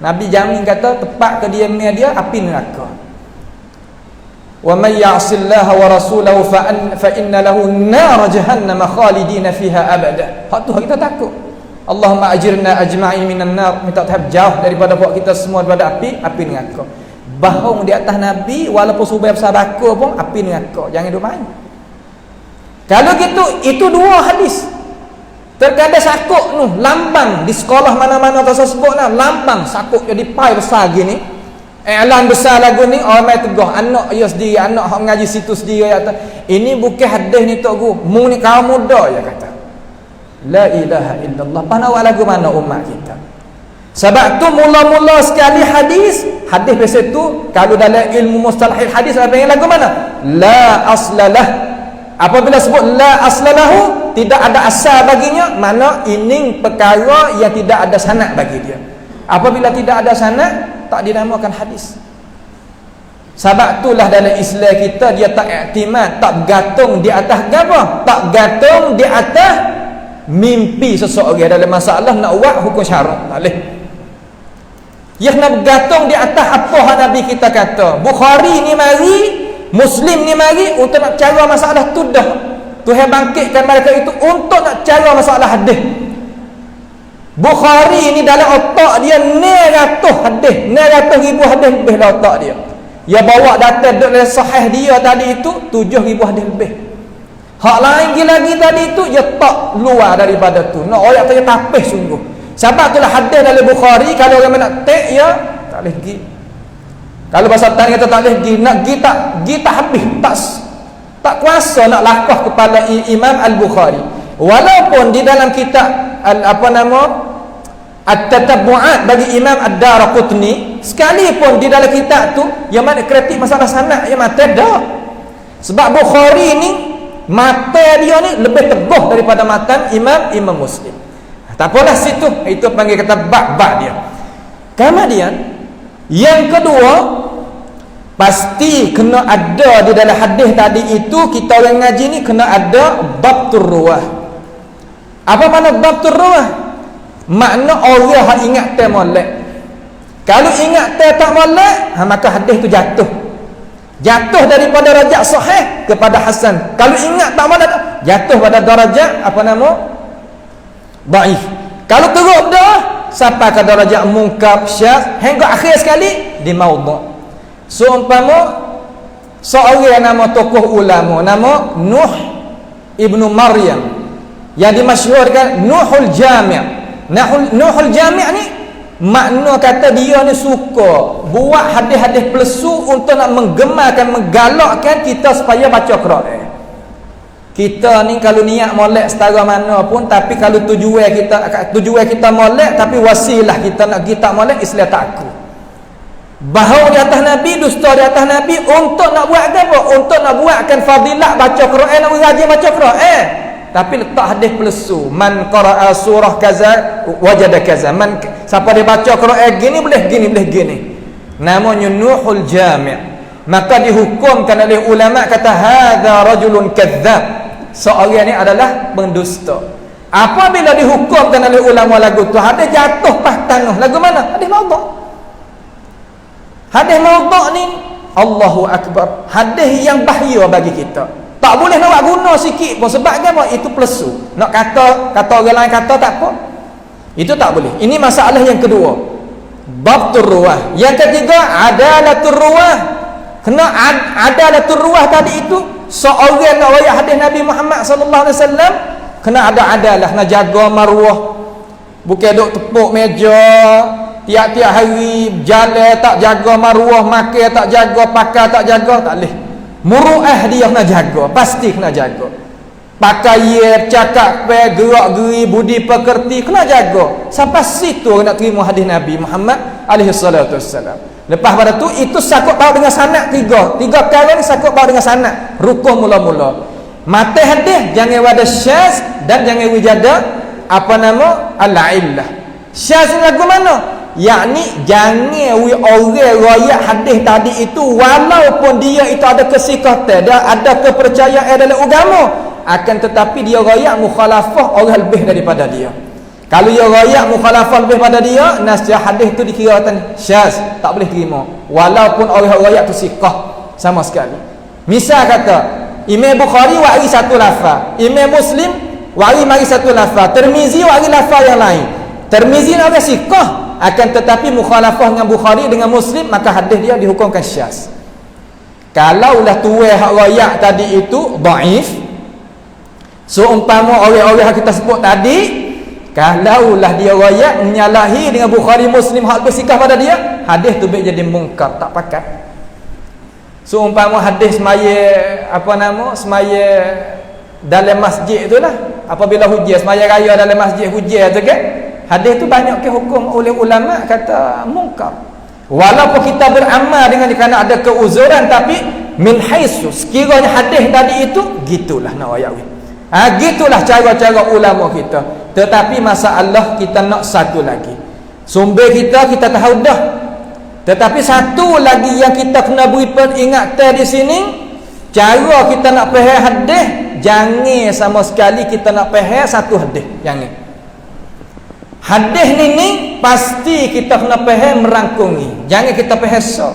Nabi jamin kata tempat kediaman dia api neraka. Wa may ya'sillaha wa rasulahu fa inna lahu nar jahannam khalidina fiha abada. Hak tu kita takut. Allahumma ajirna ajma'in minan nar. Minta tahap jauh daripada buat kita semua daripada api neraka. Bahong di atas Nabi walaupun subay besar baka pun api neraka. Jangan duk main. Kalau gitu, itu dua hadis. Terkadang sakuk tu lambang di sekolah mana-mana tak sebut lah, lambang sakuk jadi pai besar gini. Iklan besar lagu ni, orang main tegah anak dia sendiri, anak hak mengaji situ sendiri kata, ini bukan hadis ni tok guru. Mu ni kaum muda dia kata. La ilaha illallah. Panawak lagu mana umat kita? Sebab tu mula-mula sekali hadis biasa tu kalau dalam ilmu mustalahil hadis apa yang lagu mana? La aslalah. Apabila sebut la aslalahu, tidak ada asal baginya, mana ini perkara yang tidak ada sanad bagi dia. Apabila tidak ada sanad, tak dinamakan hadis. Sebab itulah dalam Islam kita dia tak iktimad, tak bergantung di atas apa? Tak bergantung di atas mimpi seseorang dalam masalah nak buat hukum syarak. Tak boleh. Yang nak bergantung di atas apa yang Nabi kita kata. Bukhari ni mari, Muslim ni mari untuk nak cara masalah tu dah. Tuhan bangkitkan mereka itu untuk nak cara masalah hadis. Bukhari ni dalam otak dia 900 hadis, 900,000 hadis lebih dalam otak dia. Dia bawa data dalam sahih dia tadi itu 7,000 hadis lebih. Hak lain lagi tadi itu dia tak luar daripada tu. Nak orang tanya tapih sungguh. Sebab itulah hadis dalam Bukhari kalau orang nak take ya tak boleh pergi. Kalau bahasa tan kata tak boleh pergi, nak pergi tak habis, tak kuasa nak lakah kepala Imam Al-Bukhari. Walaupun di dalam kitab At-Tatabbu'at bagi Imam Ad-Daraqutni, sekalipun di dalam kitab tu yang mana kritik masalah sanad yang mata dah. Sebab Bukhari ni mata dia ni lebih teguh daripada matan Imam Muslim. Tak apalah situ, itu panggil kata bab-bab dia. Kemudian yang kedua, pasti kena ada di dalam hadis tadi itu, kita orang ngaji ni kena ada dhabtur ruwah. Apa makna dhabtur ruwah? Makna orang yang ingat tak molek. Kalau ingat tak molek, maka hadis tu jatuh daripada darajat sahih kepada hasan. Kalau ingat tak molek, jatuh pada darajat dhaif. Kalau teruk dah sampai ke darajat munkar, syadz, hingga akhir sekali di maudhu'. Seumpama seorang nama tokoh ulama nama Nuh ibnu Maryam yang dimasyhurkan Nuhul Jami'. Nuhul Jami' ni makna kata dia ni suka buat hadis-hadis pelesu untuk nak menggemarkan, menggalakkan kita supaya baca Quran. Kita ni kalau niat molek setara mana pun, tapi kalau tujuan kita molek tapi wasilah kita nak pergi tak molek, Islam tak aku. Bahawa di atas Nabi, dusta di atas Nabi untuk nak buat apa? Untuk nak buatkan fadilat baca Quran, nak rajin baca Quran. Tapi letak hadis pelesu, man qara'a surah kaza wajada kaza. Man, siapa dia baca Quran gini boleh gini. Namanya Nuhul Jami'. Maka dihukumkan oleh ulama kata hadza rajulun kadzdzab. Seorang ni adalah pendusta. Apabila dihukumkan oleh ulama lagu tu, hadis jatuh pas tanah. Lagu mana? Hadis maudhu'. Hadis maudhu' ni Allahu Akbar, hadis yang bahaya bagi kita. Tak boleh nak buat guna sikit pun. Sebab apa? Itu pelesu. Nak kata orang lain kata tak apa. Itu tak boleh. Ini masalah yang kedua. Babtur ruwah. Yang ketiga, adalatur ruwah. Kena adalatur ruwah tadi itu, seorang nak riwayat hadis Nabi Muhammad sallallahu alaihi wasallam kena ada adalah, nak jaga maruah. Bukan duk tepuk meja tiap-tiap hari jalan tak jaga maruah, makan tak jaga, pakai tak jaga, tak boleh. Muruah dia kena jaga, pasti kena jaga. Pakaian, cakap, gerak-geri, budi pekerti kena jaga. Sampai situ nak terima hadis Nabi Muhammad alaihi salatu wassalam. Lepas pada tu itu sakut bawa dengan sanad tiga kali ni sakut bawa dengan sanad. Rukun mula-mula. Mata hadis jangan wada syaz dan jangan wijada apa nama al-illah. Syaz ni lagu mana? Yakni jangan orang riwayat hadis tadi itu walaupun dia itu ada kesikatan, dia ada kepercayaan dalam agama, akan tetapi dia riwayat mukhalafah orang lebih daripada dia. Kalau dia riwayat mukhalafah lebih pada dia, nasihat hadis tu dikirakan syaz, tak boleh terima walaupun orang riwayat tu siqah sama sekali. Misal kata Imam Bukhari wari satu lafaz, Imam Muslim wari mari satu lafaz, Tirmizi wari lafaz yang lain. Tirmizi nak siqah, akan tetapi mukhalafah dengan Bukhari dengan Muslim, maka hadis dia dihukumkan syaz. Kalaulah tuai hak riwayat tadi itu dhaif, seumpama orang-orang yang kita sebut tadi, kalaulah dia riwayat menyalahi dengan Bukhari Muslim hak bersikap pada dia, hadis tu jadi mungkar, tak pakat. Seumpama hadis semaya dalam masjid itulah, apabila hujan semaya raya dalam masjid hujan tu kan, hadis tu banyak ke hukum oleh ulama kata mungkar. Walaupun kita beramal dengan kerana ada keuzuran, tapi min haisu sekiranya hadis tadi itu gitulah nak riwayat. Gitulah cara-cara ulama kita. Tetapi masalah kita nak satu lagi. Sumber kita tahu dah. Tetapi satu lagi yang kita kena beri peringatan di sini, cara kita nak faham hadis, jangan sama sekali kita nak faham satu hadis. Jangan. Hadis ni pasti kita kena faham merangkungi. Jangan kita faham so.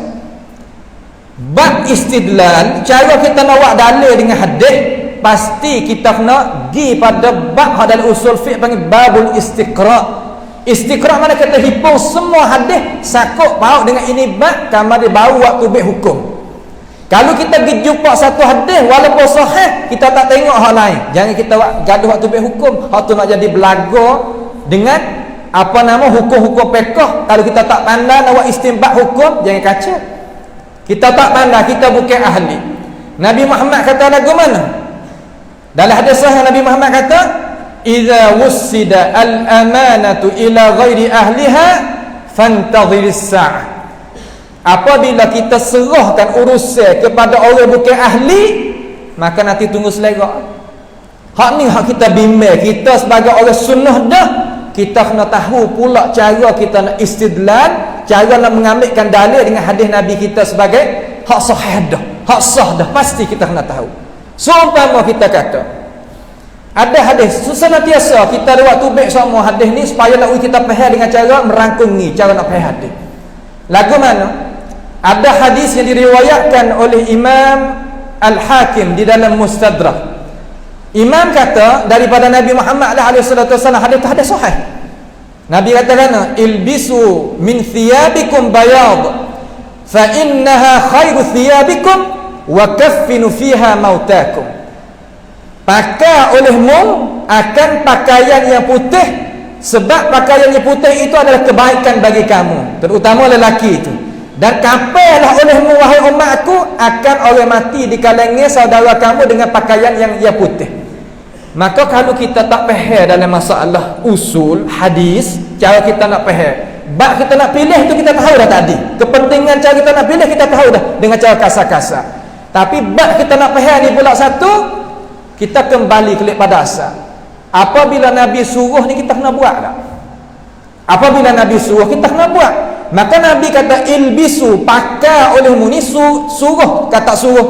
Bab istidlal, cara kita nak buat dalil dengan hadis, pasti kita kena pergi pada bab dalam usul fiqh panggil babul istiqra'. Istiqra' mana kata hipung semua hadis sakut baut dengan ini bab kamar dia bau waktu bab hukum. Kalau kita pergi jumpa satu hadis walaupun sahih, kita tak tengok hal lain. Jangan kita gaduh waktu bab hukum, hak tu nak jadi belaga dengan hukum-hukum fiqh. Kalau kita tak pandai nak buat istinbat hukum, jangan kaca. Kita tak pandai, kita bukan ahli. Nabi Muhammad kata lagu mana? Dalam hadis sahih Nabi Muhammad kata, "Idza wussida al-amanatu ila ghairi ahliha fantadhiris sa'ah." Apabila kita serahkan urusan kepada orang bukan ahli, maka nanti tunggu selera. Hak ni hak kita bimbang. Kita sebagai orang sunnah dah, kita kena tahu pula cara kita nak istidlal, cara nak mengambilkan dalil dengan hadis Nabi kita sebagai hak sahih dah, hak sah dah, pasti kita kena tahu. Seumpama kita kata ada hadis, senantiasa kita ada waktu baik semua hadis ni supaya nak kita faham dengan cara merangkungi, cara nak faham hadis. Lagu mana? Ada hadis yang diriwayatkan oleh Imam Al-Hakim di dalam Mustadrak. Imam kata daripada Nabi Muhammad alaihi wasallam, hadis itu hadis sahih. Nabi katakan, "Ilbisu min thiyabikum bayad fa innaha khairu thiyabikum wa kaffinu fiha mautakum." Pakai olehmu akan pakaian yang putih, sebab pakaian yang putih itu adalah kebaikan bagi kamu, terutama lelaki itu. Dan kapailah olehmu wahai umatku akan oleh mati di kalangan saudara kamu dengan pakaian yang ia putih. Maka kalau kita tak faham dalam masalah usul hadis, cara kita nak faham, bab kita nak pilih tu kita tahu dah tadi. Kepentingan cara kita nak pilih kita tahu dah dengan cara kasar-kasar. Tapi bab kita nak faham ni pula satu, kita kembali kepada asal. Apabila Nabi suruh ni kita kena buat tak? Apabila Nabi suruh kita kena buat. Maka Nabi kata ilbisu, pakai olehmu ni suruh, kata suruh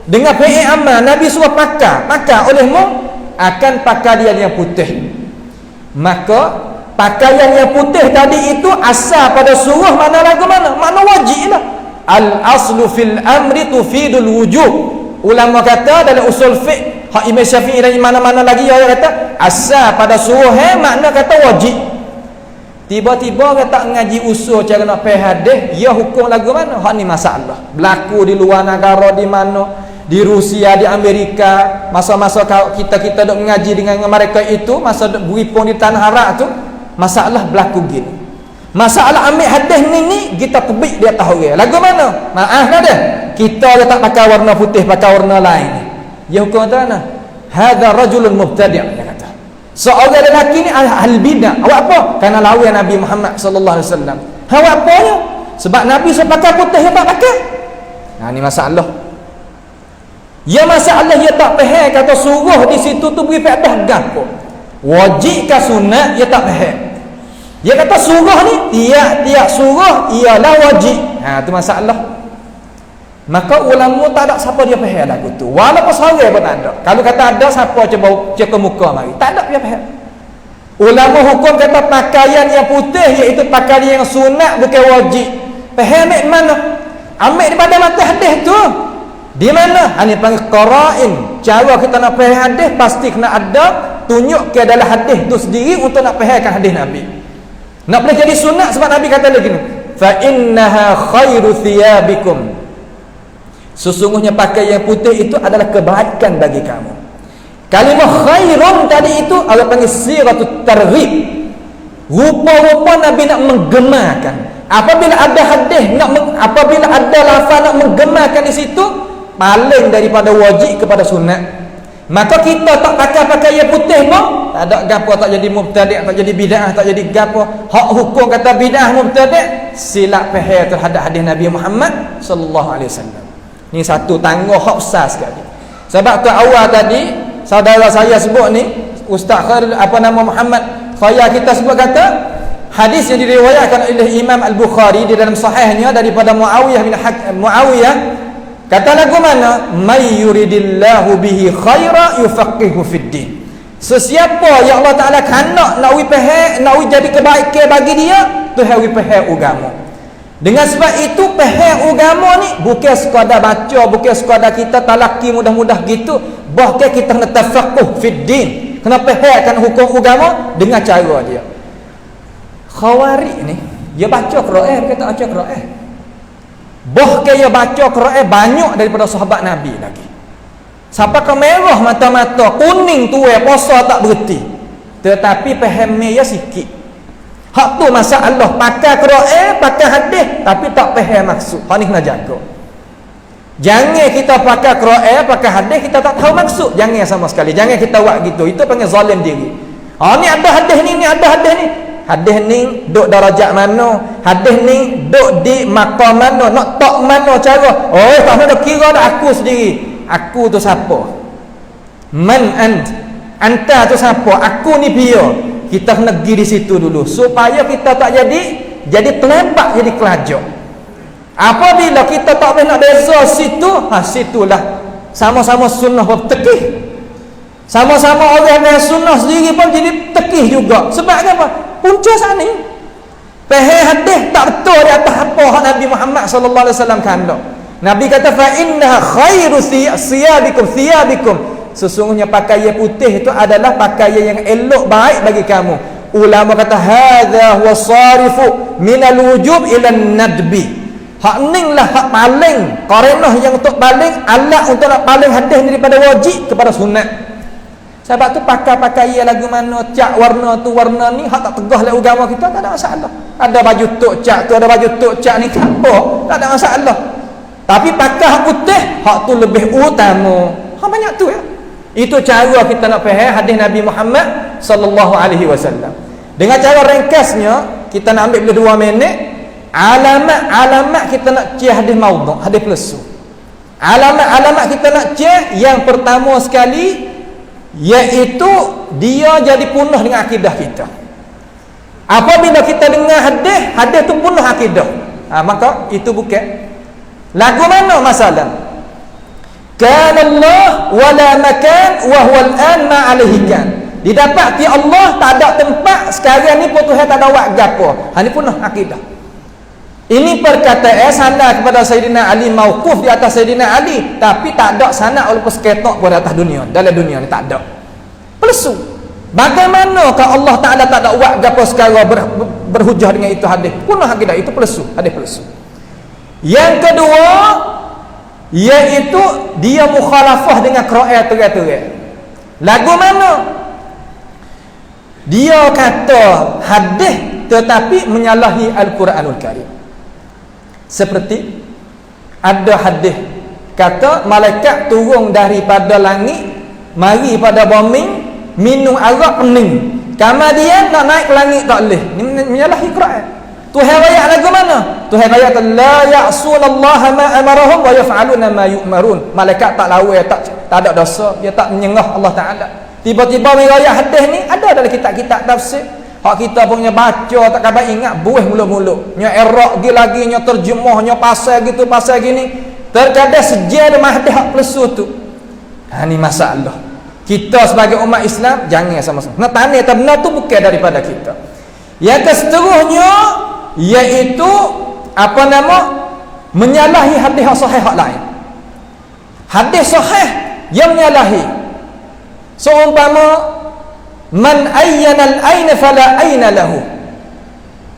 dengan fi'il amal. Nabi suruh pakai olehmu akan pakaian yang putih. Maka pakaian yang putih tadi itu asal pada suruh mana lagu mana? Makna wajib lah. Al aslu fil amri tufidul wujub. Ulama kata dalam usul fiqh, hak Imam Syafi'i dan mana-mana lagi dia kata asal pada suruh makna kata wajib. Tiba-tiba dia tak ngaji usul cara nak faham hadis, ya hukum lagu mana? Hak ni masalah. Berlaku di luar negara di mana? Di Rusia, di Amerika, masa-masa kita duk mengaji dengan mereka itu, masa duk beripun di tanah Arab tu, masalah berlaku gini. Masalah ambil hadis ni kita tebik dia tahu dia. Lagu mana? Maaf dah dia. Kita dia tak pakai warna putih, pakai warna lain. Ya hukum mana? Hadza rajulun mubtadi', dia kata. Seorang lelaki ni ahli bidah. Awak apa? Kerana lawan Nabi Muhammad sallallahu alaihi wasallam. Awak apa ya? Sebab Nabi suruh pakai putih dia tak pakai. Nah ni masalah. Ya masalah dia tak faham kata suruh di situ tu beri faedah gapo. Wajib ke sunat dia tak faham. Dia kata suruh ni tiap suruh ialah wajib. Ha tu masalah. Maka ulama tak ada siapa dia faham lagu tu. Walaupun seorang pun tak ada. Kalau kata ada siapa cuba cek muka mari. Tak ada dia faham. Ulama hukum kata pakaian yang putih iaitu pakaian yang sunat bukan wajib. Faham di mana? Ambil daripada mata hadis tu. Di mana? Ini panggil qara'in. Cara kita nak faham hadis pasti kena ada tunjuk ke dalam hadis tu sendiri untuk nak fahamkan hadis Nabi. Nak boleh jadi sunat sebab Nabi kata lagi ni, fa innaha khairu thiyabikum. Sesungguhnya pakaian yang putih itu adalah kebaikan bagi kamu. Kalimah khairun tadi itu Allah panggil siratut targhib. Rupa-rupa Nabi nak menggemarkan. Apabila ada hadis apabila ada lafaz nak menggemarkan di situ, paling daripada wajib kepada sunat. Maka kita tak pakai pakaian putih pun tak ada gapo, tak jadi mubtadi', tak jadi bid'ah, tak jadi gapo. Hak hukum kata bid'ah mubtadi' silap faham terhadap hadis Nabi Muhammad sallallahu alaihi wasallam. Ni satu tangguh hak besar sekali. Sebab tu awal tadi saudara saya sebut ni Ustaz Khair Muhammad Khaya kita sebut kata hadis yang diriwayatkan oleh Imam Al-Bukhari di dalam sahihnya daripada Muawiyah bin Muawiyah kata lagu mana? May yuridillahu bihi khaira yufaqihu fid din. Sesiapa yang Allah Taala kanak nak nak jadi kebaikan bagi dia, tu hari faham agama. Dengan sebab itu faham agama ni bukan sekadar baca, bukan sekadar kita talaki mudah-mudah gitu, bahkan kita kena tafaqquh fid din. Kena fahamkan hukum agama dengan cara dia. Khawarij ni dia baca Quran, dia tak baca Quran. Bahkan dia baca Quran banyak daripada sahabat Nabi lagi. Sampai ke merah mata-mata, kuning tuai puasa tak berhenti. Tetapi faham dia sikit. Hak tu masalah pakai Quran, pakai hadis tapi tak faham maksud. Hak ni kena jaga. Jangan kita pakai Quran, pakai hadis kita tak tahu maksud. Jangan sama sekali. Jangan kita buat gitu. Itu panggil zalim diri. Ni ada hadis ni ada hadis ni. Hadis ni duk darajat mana? Hadis ni duk di maqam mana? Nak tak mana cara? Oh, tak mana kira dah aku sendiri. Aku tu siapa? Man anta tu siapa? Aku ni dia. Kita kena pergi di situ dulu supaya kita tak jadi terlebak, jadi kelajak. Apabila kita tak boleh nak beza situ, situlah sama-sama sunnah bertekih. Sama-sama orang yang sunnah sendiri pun jadi tekih juga. Sebabnya apa? Punca sana ni. Faham hadis tak betul di atas apa Nabi Muhammad sallallahu alaihi wasallam kandang. Nabi kata fa innaha khairu thiyabikum. Sesungguhnya pakaian putih itu adalah pakaian yang elok baik bagi kamu. Ulama kata hadza huwa sarifu minal wujub ila nadbi. Hak ning lah hak paling qarinah yang untuk paling alat untuk nak paling hadis daripada wajib kepada sunat. Sebab tu pakai ia lagu mana, cak warna tu warna ni, hak tak tegah lah agama kita, tak ada masalah. Ada baju tok cak tu, ada baju tok cak ni, tak apa, tak ada masalah. Tapi pakai hak putih, hak tu lebih utama. Hak banyak tu ya. Itu cara kita nak faham hadis Nabi Muhammad sallallahu alaihi wasallam. Dengan cara ringkasnya, kita nak ambil boleh 2 minit. Alamat-alamat kita nak cek hadis maudhu', hadis palsu. Alamat-alamat kita nak cek, yang pertama sekali iaitu dia jadi punah dengan akidah kita. Apabila kita dengar hadis tu punah akidah, maka itu bukan lagu mana masalah. Kana Allah wala makan wa huwa al-an ma alaihi kan. Didapati Allah tak ada tempat, sekarang ni pun Tuhan tak ada buat gapo. Ini punah akidah. Ini perkataan sanad kepada Sayyidina Ali, mauquf di atas Sayyidina Ali, tapi tak ada sanad oleh persketok pada atas dunia. Dalam dunia ni tak ada. Palsu. Bagaimanakah Allah Taala tak ada buat gapo sekarang berhujah dengan itu hadis? Punah akidah, itu palsu, hadis palsu. Yang kedua iaitu dia mukhalafah dengan Quran terang-terang. Lagu mana? Dia kata hadis tetapi menyalahi Al-Quranul Karim. Seperti ada hadis kata malaikat turun daripada langit mari pada bumi minum arak pening. Kemudian nak naik ke langit tak boleh. Ini menyalahi Quran. Tuhan ayat lagu mana? Tuhan ayat la ya'sunallaha ma amarahum wa yaf'aluna ma yu'marun. Malaikat tak lawa, tak ada dosa, dia tak menyengah Allah Taala. Tiba-tiba ayat hadis ni ada dalam kitab-kitab tafsir. Hak kita punya baca tak khabar ingat buih mula-mula. Nya Iraq gi lagi, nya terjemah, nya pasal gitu, pasal gini. Terkadang sejarah hadis hak palsu tu. Ini masalah. Kita sebagai umat Islam jangan sama-sama. Nak tanya tak benar tu bukan daripada kita. Yang seterusnya iaitu apa nama? Menyalahi hadis sahih hak lain. Hadis sahih yang menyalahi. Seumpama man ayyana al-aina fala aina lahu.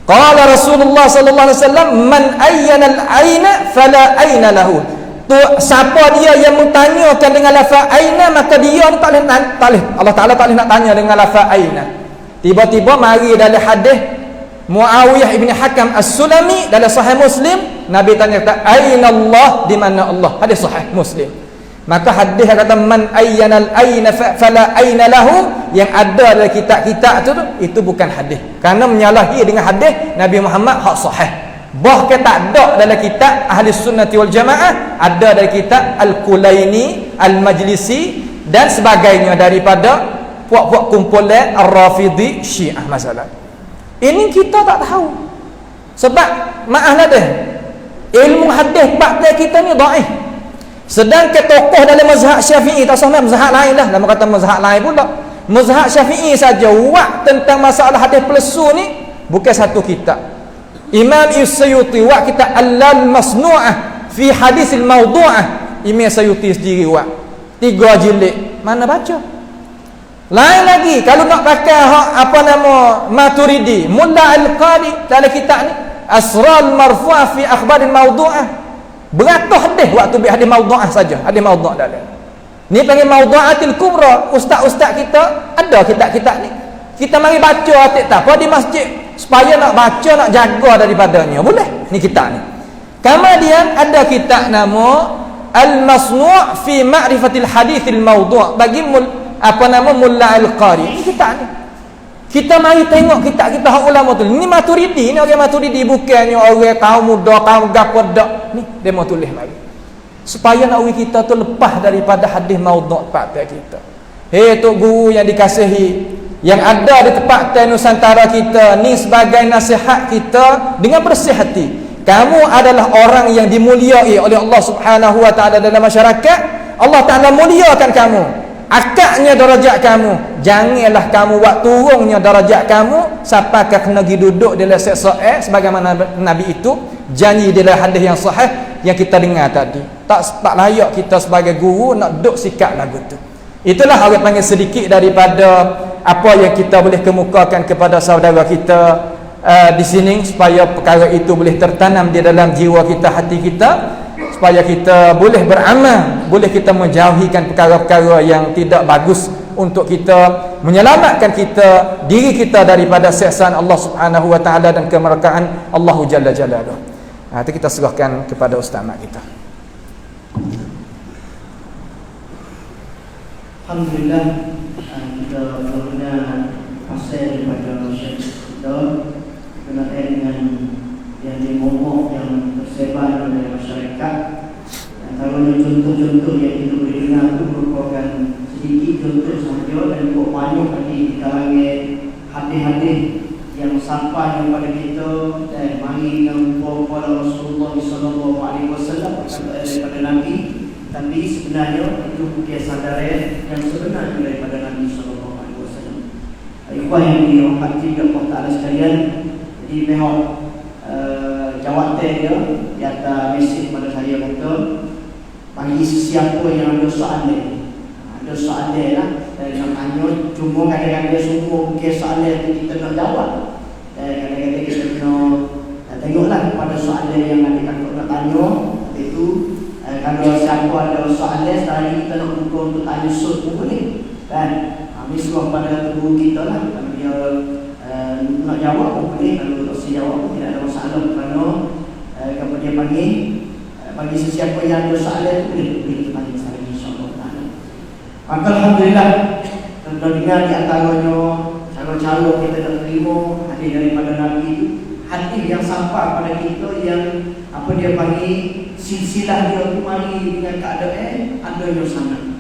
Qala Rasulullah sallallahu alaihi wasallam man ayyana al-aina fala aina lahu. Tu siapa dia yang bertanyakan dengan lafaz aina, maka dia tak boleh Allah Taala tak boleh nak tanya dengan lafaz aina. Tiba-tiba mari dalam hadis Muawiyah ibn Hakam As-Sulami dalam Sahih Muslim, Nabi tanya kata aina Allah, di mana Allah? Hadis Sahih Muslim. Maka hadis kata man ayyana al-aina fala aina lahu, yang ada dalam kitab-kitab itu bukan hadis, kerana menyalahi dengan hadis Nabi Muhammad hak sahih. Bahkan tak ada dalam kitab Ahli Sunnati wal Jamaah, ada dalam kitab Al-Kulaini, Al-Majlisi dan sebagainya daripada puak-puak kumpulan Ar-Rafidhi Syiah masalah. Ini kita tak tahu. Sebab maaflah dah, ilmu hadis bab kita ni dhaif. Sedangkan tokoh dalam mazhab Syafi'i, tak sama mazhab lain lah, lama kata mazhab lain pula, mazhab Syafi'i saja wak tentang masalah hadis palsu ni bukan satu kitab. Imam As-Suyuti wak kitab Al-Masnu'ah fi hadis al-mawdu'ah, Imam Suyuti sendiri wak 3 jilid. Mana baca? Lain lagi kalau nak pakai apa nama Maturidi, Mulla Al-Qari dalam kitab ni Asral Marfu'ah fi akhbar al-mawdu'ah, beratus hadis waktu bi hadis maudhu'ah saja, hadis maudhu' dalam ni panggil maudhu'atil kubra. Ustaz-ustaz kita ada kitab-kitab ni, kita mari baca tak apa di masjid supaya nak baca, nak jaga daripadanya, boleh ni kitab ni. Kemudian ada kitab nama Al-Masnu' fi ma'rifatil hadithil maudhu' bagi apa nama Mulla Al-Qari. Ini kitab ni kita mari tengok kitab kita hak ulama tu. Ni Maturidi, ni orang Maturidi, bukannya orang kaum muda, kaum gapo dak. Ni dia mau tulis mari. Supaya nak kita tu lepas daripada hadis maudhu' tempat kita. Hei tok guru yang dikasihi, yang ada di tempat Nusantara kita ni, sebagai nasihat kita dengan bersih hati. Kamu adalah orang yang dimuliai oleh Allah Subhanahu wa taala dalam masyarakat. Allah Taala muliakan kamu. Akaknya darajat kamu, janganlah kamu buat turunnya darajat kamu sampai kena pergi duduk dalam seksa sebagaimana Nabi itu janji dalam hadis yang sahih yang kita dengar tadi. Tak layak kita sebagai guru nak duduk sikap lagu tu. Itulah orang panggil sedikit daripada apa yang kita boleh kemukakan kepada saudara kita di sini, supaya perkara itu boleh tertanam di dalam jiwa kita, hati kita, supaya kita boleh beramal, boleh kita menjauhikan perkara-perkara yang tidak bagus untuk kita menyelamatkan diri kita daripada siksaan Allah Subhanahu wa taala dan kemurkaan Allah Jalla Jalaluhu. Itu kita serahkan kepada ustaz mak kita. Alhamdulillah, kita benar-benar pasal daripada Syekh kita berkenaan dengan yang dimomok yang tersebar oleh masyarakat. Antara contoh-contoh yang kita boleh dengar itu merupakan sedikit contoh sahaja dan cukup banyak lagi di kalangan hadis-hadis yang sampai kepada kita dan mari dengan kepada Rasulullah SAW daripada Nabi. Tapi sebenarnya itu bukan sadaran yang sebenar daripada Nabi SAW. Ikhwan yang dirahmati Allah Ta'ala sekalian, jadi mehok jawab dia di atas mesej pada saya kata, bagi sesiapa yang ada soalan lah nak tanya, cuma kadang-kadang semua bukan soalan itu kita nak jawab. Kadang-kadang kita kena tengoklah kepada soalan yang nanti nak tanya. Itu kalau siapa ada soalan, sekarang kita nak buka untuk tanya soal pun boleh kan. Ini semua pada tubuh kita lah. Kalau dia nak jawab pun boleh, kalau tak jawab pun tidak ada masalah. Kerana kalau dia panggil, bagi sesiapa yang ada soalan boleh tanya saya, insyaAllah. Maka Alhamdulillah, kita dengar di antaranya cara-cara kita nak terima hadis daripada Nabi itu, hadis yang sampai pada kita yang apa dia panggil silsilah dia tu mari dengan keadaan adanya sanad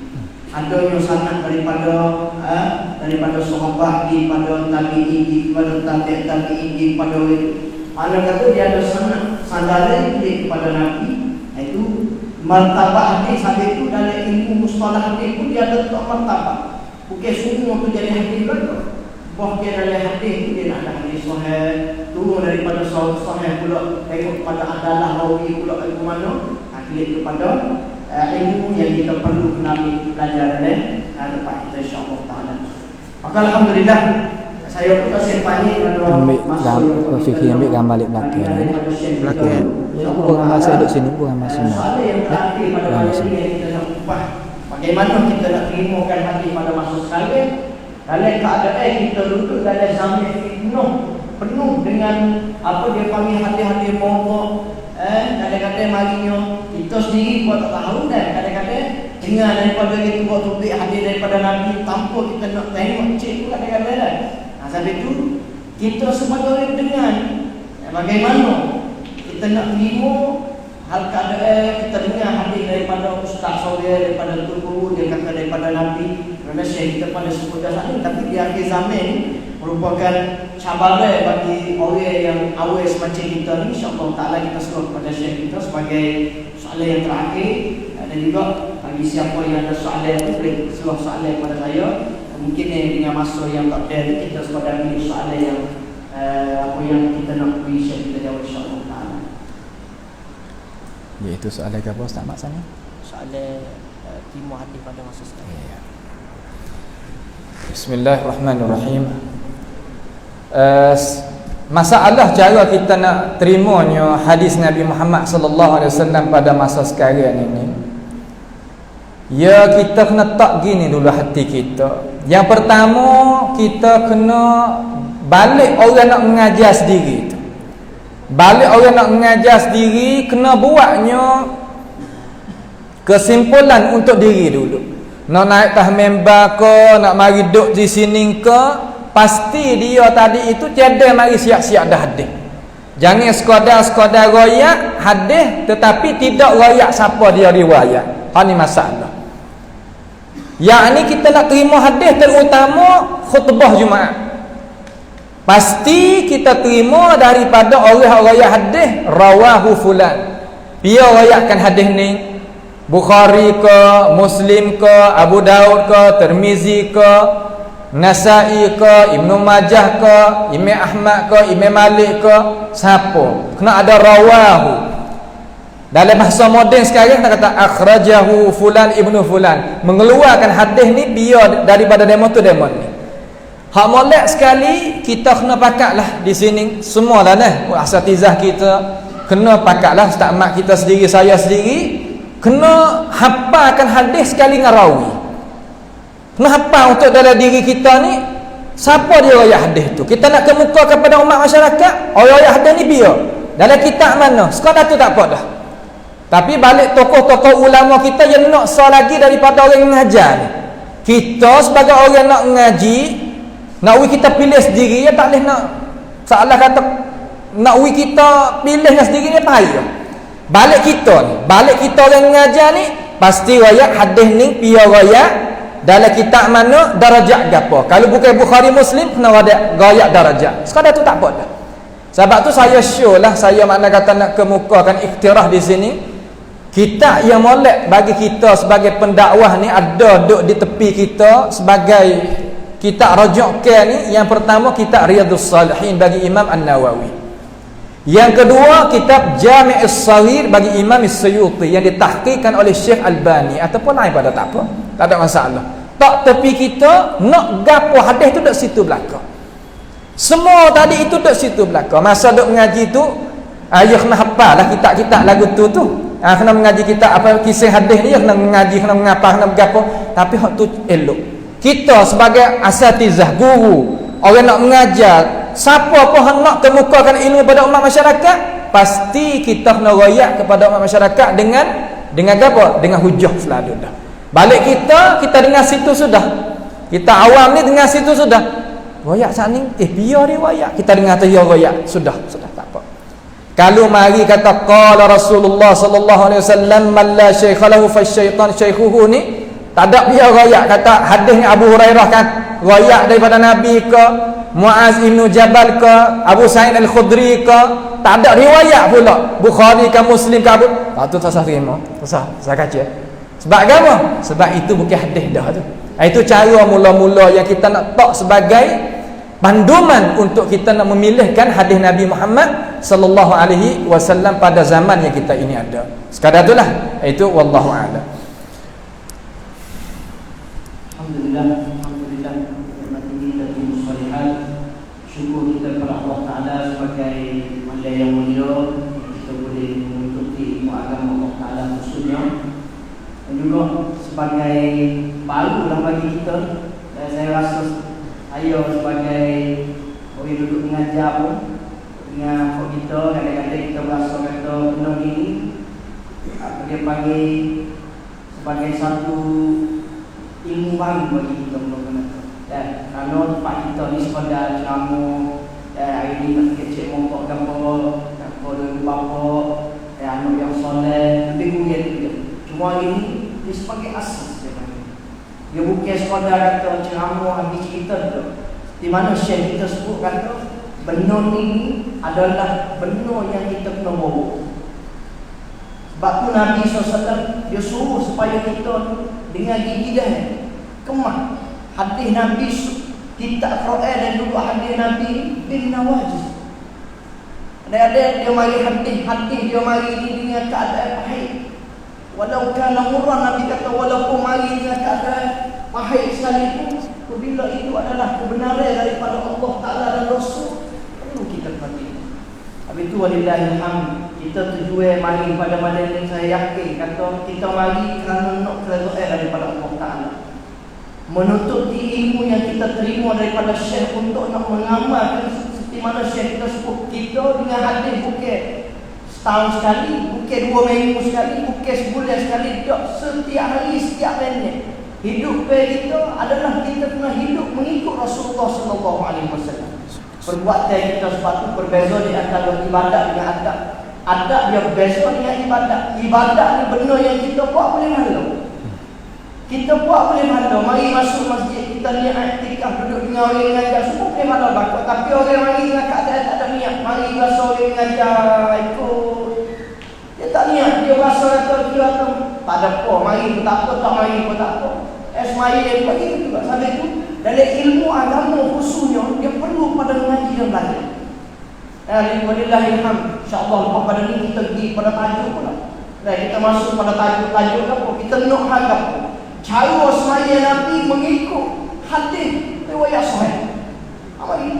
daripada sahabat daripada tabi'in daripada tabi'in pada mana kata dia ada sandaran kepada Nabi. Itu martabat hadis itu dalam ilmu mustalah hadis pun dia ada tak martabat. Bukan semua tu jadi hadis belaka. Bahkan dalam hadis tu dia nak ada hadis sahih, turun daripada sahih pula tengok pada adalah rawi pula ke mana. Klik kepada ilmu yang kita perlu kenali belajar dalam tempat kita, insya-Allah taala. Maka Alhamdulillah, saya pun tak sempat ni ambil fikir ambil gambar balik belakang ni. Belakang. Ya, bukan gambar saya duduk sini, bukan gambar semua. Bagaimana kita nak terimakan hadis pada masa sekarang dalam keadaan kita duduk dalam zaman penuh dengan apa dia panggil hadis-hadis mawdu'. Kadang-kadang marinya kita sendiri buat tak tahu, dan kadang-kadang dengar daripada itu buat topik hadis daripada Nabi tanpa kita nak tengok cek tu kadang-kadang kan. Sebab itu kita sebagai pendengar, bagaimana kita nak terima hal keadaan kita dengar hadis daripada Ustaz Saudara, daripada Tuhan, dia kata daripada Nabi, kerana syekh kita pada sebut dah ni, tapi di akhir zaman merupakan cabaran bagi orang yang awal semacam kita ni. InsyaAllah ta'ala kita serah kepada syekh kita sebagai soalan yang terakhir, dan juga bagi siapa yang ada soalan tu boleh serah soalan kepada saya. Mungkin dengan masa yang tak ada kita sekadar pilih soalan yang apa yang kita nak beri syekh kita jawab, insyaAllah ta'ala. Iaitu soalan ke apa Ustaz Mak sana? Soalan timur hadis pada masa sekarang. Ya. Bismillahirrahmanirrahim. Masalah cara kita nak terimanya hadis Nabi Muhammad sallallahu alaihi wasallam pada masa sekarang ini, ya kita kena tak gini dulu hati kita. Yang pertama, kita kena balik orang nak mengajar sendiri tu. Balik orang nak mengajar sendiri, kena buatnya kesimpulan untuk diri dulu. Nak naik tah member ke, nak mari duduk di sini ke, pasti dia tadi itu tiada mari siap-siap dah hadis. Jangan sekadar royak hadis tetapi tidak royak siapa dia riwayat. Ha ni masalah. Yang ni kita nak terima hadis terutama khutbah Jumaat. Pasti kita terima daripada orang-orang hadis rawahu fulan. Dia royakkan hadis ni Bukhari ke, Muslim ke, Abu Daud ke, Tirmizi ke, Nasa'i ke, Ibnu Majah ke, Imam Ahmad ke, Imam Malik ke, siapa? Kena ada rawahu. Dalam bahasa moden sekarang kita kata akhrajahu fulan ibnu fulan. Mengeluarkan hadis ni dia daripada demo tu demo ni. Hak molek sekali kita kena pakatlah di sini semualah nah. Asatizah kita kena pakatlah, ustaz mak kita sendiri, saya sendiri kena hafalkan hadis sekali ngarawi. Kenapa untuk dalam diri kita ni, siapa dia royak hadis tu? Kita nak kemuka kepada umat masyarakat, royak hadis ni biar. Dalam kitab mana? Sekadar tu tak apa dah. Tapi balik tokoh-tokoh ulama kita yang nak sah lagi daripada orang yang mengajar ni. Kita sebagai orang nak mengaji, nak kita pilih sendiri, ya tak boleh nak salah kata nak kita pilih sendiri ni payah. Balik kita orang mengajar ni pasti royak hadis ni biar royak dalam kitab mana, darajat gapo. Kalau bukan Bukhari Muslim kena royak darajat. Sekadar tu tak apa dah. Sebab tu saya show lah, saya makna kata nak kemukakan iktiraf di sini. Kitab yang molek bagi kita sebagai pendakwah ni ada duduk di tepi kita sebagai kitab rujukan ni. Yang pertama kitab Riyadhus Salihin bagi Imam An-Nawawi. Yang kedua kitab Jami' As-Saghir bagi Imam As-Suyuti yang ditahqiqkan oleh Syekh Albani ataupun lain pada tak apa. Tak ada masalah. Tak tepi kita nak gapo hadis tu dekat situ belakang. Semua tadi itu dekat situ belakang. Masa duk mengaji tu, ayah kena hafal lah kitab-kitab lagu tu. Kena mengaji kitab apa kisah hadis ni, kena mengaji, kena mengapa, kena bergapo. Tapi hak tu elok. Kita sebagai asatizah, guru, orang nak mengajar, siapa pun nak kemukakan ilmu pada umat masyarakat, pasti kita kena royak kepada umat masyarakat dengan apa? Dengan hujah selalu dah. Balik kita dengar situ sudah. Kita awam ni dengar situ sudah. Royak saat ni, biar dia royak. Kita dengar tu dia royak. Sudah tak apa. Kalau mari kata qala Rasulullah sallallahu alaihi wasallam man la syaikha lahu fasyaitan syaikhuhu ni, tak ada dia royak kata hadis ni Abu Hurairah kan royak daripada Nabi ke, Muaz bin Jabal ke, Abu Sa'id Al-Khudri ke, tak ada riwayat pula Bukhari ke Muslim ke Abu. Tu tak sah terima. Saya kaca. Sebab apa? Sebab itu bukan hadis dah tu. Itu cara mula-mula yang kita nak tak sebagai panduman untuk kita nak memilihkan hadis Nabi Muhammad sallallahu alaihi wasallam pada zaman yang kita ini ada. Sekadar itulah. Itu wallahu a'lam. Alhamdulillah, hormati dan muslihat. Syukur kita kepada Allah Taala sebagai manusia yang mulia, kita boleh mengikuti ilmu agama Allah Taala khususnya. Dan juga sebagai baru lah bagi kita, dan saya rasa saya sebagai orang duduk mengajar pun dengan kita, kadang-kadang kita berasa kata benda ni dia panggil sebagai satu ilmu baru bagi kita mula-mula. Dan kerana tempat kita ni sekadar ceramah, hari ni nak kecek mongkok gambar dari bapa, anak yang soleh, lebih kurang dia. Cuma hari ni dia sebagai asas dia panggil. Dia bukan sekadar kata ceramah habis cerita tu. Di mana Syekh kita sebut kata benda ni adalah benda yang kita kena bawa. Sebab tu Nabi SAW dia suruh supaya kita dengan gigi dah kemah hadis Nabi, kitab Quran dan juga hadis Nabi bin nawajis. Ada dia mari hadis dia mari ni dengan keadaan pahit. Walau kana murran, Nabi kata walaupun mari dengan keadaan pahit sekalipun, apabila itu adalah kebenaran daripada Allah Ta'ala dan Rasul, perlu kita perhati. Habis itu walillahilhamd, kita tujuan mari pada malam ini, saya yakin kata kita mari kerana nak keredaan daripada Allah Ta'ala, menuntut ilmu yang kita terima daripada Syekh untuk nak mengamalkan seperti mana Syekh kita sebut. Kita dengan hadis bukan setahun sekali, bukan 2 minggu sekali, bukan sebulan sekali, tak, setiap hari, setiap minit. Hidup kita adalah kita kena hidup mengikut Rasulullah sallallahu alaihi wasallam. Perbuatan kita sepatutnya berbeza di antara ibadat dengan adab. Adab dia berbeza dengan ibadat. Ibadat ni benda yang kita buat boleh malu. Kita buat boleh malu. Mari masuk masjid, kita niat iktikaf, duduk dengan orang yang mengajar, semua boleh malu bakal. Tapi orang mari dengan keadaan tak ada niat, mari rasa orang mengajar ikut, dia tak niat, dia rasa kata dia tu tak ada apa, mari pun tak apa, tak mari pun tak apa. Mari dia buat itu juga. Sebab itu dalam ilmu agama khususnya dia perlu pada mengaji dan belajar. Walillahilhamd, insya-Allah lepas pada ni kita pergi pada tajuk pula. Dan kita masuk pada tajuk apa? Kita nak hadap cara semaya Nabi mengikut hadis riwayat sahih. Apa ini?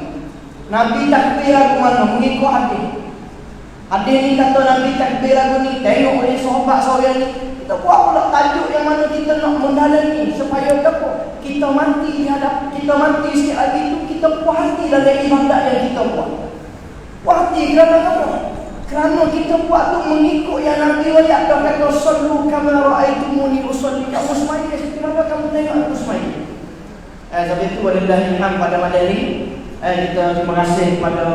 Nabi takbir lagu mana? Mengikut hadis. Hadis ni kata Nabi takbir lagu ni, tengok oleh sahabat seorang ni, Kita buat pula tajuk yang mana kita nak mendalami supaya apa? Kita mati sikit lagi itu kita puas hati dalam ibadat yang kita buat. Puas hati kerana apa? Kerana kita buat tu mengikut yang Nabi ayat dah kata sallu kama ra'aitumuni usalli. Kamu semaya seperti mana kamu tengok aku semaya. Sebab itu walillahi hamd pada malam ini. Kita terima kasih kepada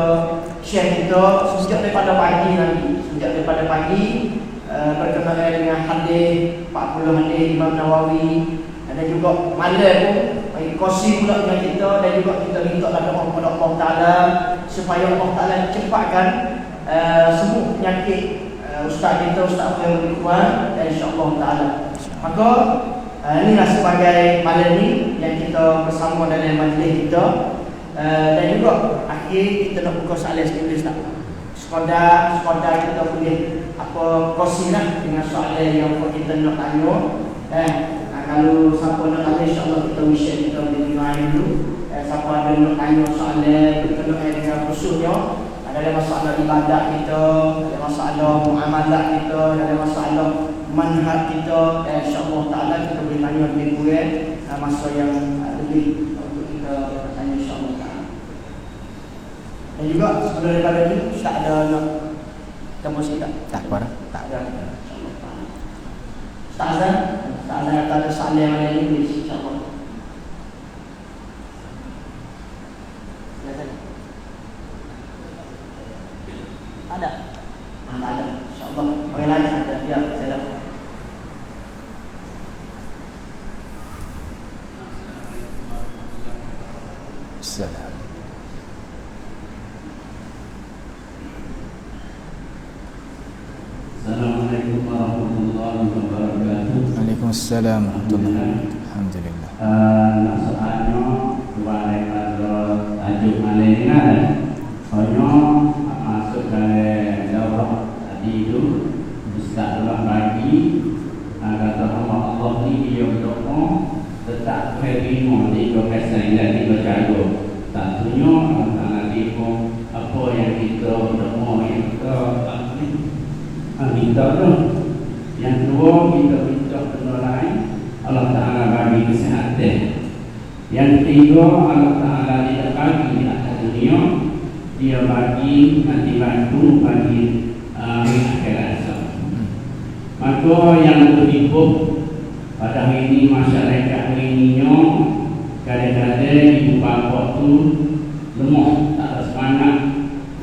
Syekh kita sejak daripada pagi nanti. Sejak daripada pagi berkenaan dengan hadis 40 hadis Imam Nawawi, dan juga malam pun bagi kongsi pula dengan kita, dan juga kita minta doa kepada Allah Taala supaya Allah Taala cepatkan semua penyakit ustaz kita, Ustaz Khairul Ikhwan, dan insya-Allah Taala. Maka inilah sebagai malam ni yang kita bersama dalam majlis kita, dan juga akhir kita nak buka soalan sedikit Ustaz. Sekadar kita boleh apa kongsilah dengan soalan yang kita nak tanya. Kalau siapa nak tanya, insya-Allah kita share, kita boleh main dulu. Siapa ada nak tanya soalan berkenaan dengan khususnya ada masalah ibadat kita, ada masalah muamalah kita, ada masalah manhaj kita, insya-Allah taala kita boleh tanya lebih kurang masa yang lebih untuk kita bertanya insya-Allah taala. Dan juga sebelum daripada ini Ustaz ada nak temu sikit tak? Tak ada. Insya-Allah taala. Ustaz ada soalan yang lain insya-Allah. Ada? Ada. InsyaAllah. Orang lain ada. Ya, saya dah. Assalamualaikum. Assalamualaikum warahmatullahi wabarakatuh. Waalaikumsalam warahmatullahi wabarakatuh. Alhamdulillah. Nak soalnya kepada tajuk malam ni kan. Soalnya masuk dari daurah tadi itu Ustaz telah bagi kata Allah ni dia berdoa tetap terima di kesan dan di cara. Tak tunjuk nanti pun apa yang kita berdoa yang kita minta tu. Yang kedua kita minta benda lain, Allah Ta'ala bagi kesihatan. Yang ketiga Allah Ta'ala tidak bagi di atas dunia, dia bagi nanti bantu bagi akhirat. Maka yang terhibur pada hari ini masyarakat hari ini kadang-kadang ibu bapa tu lemah, tak ada semangat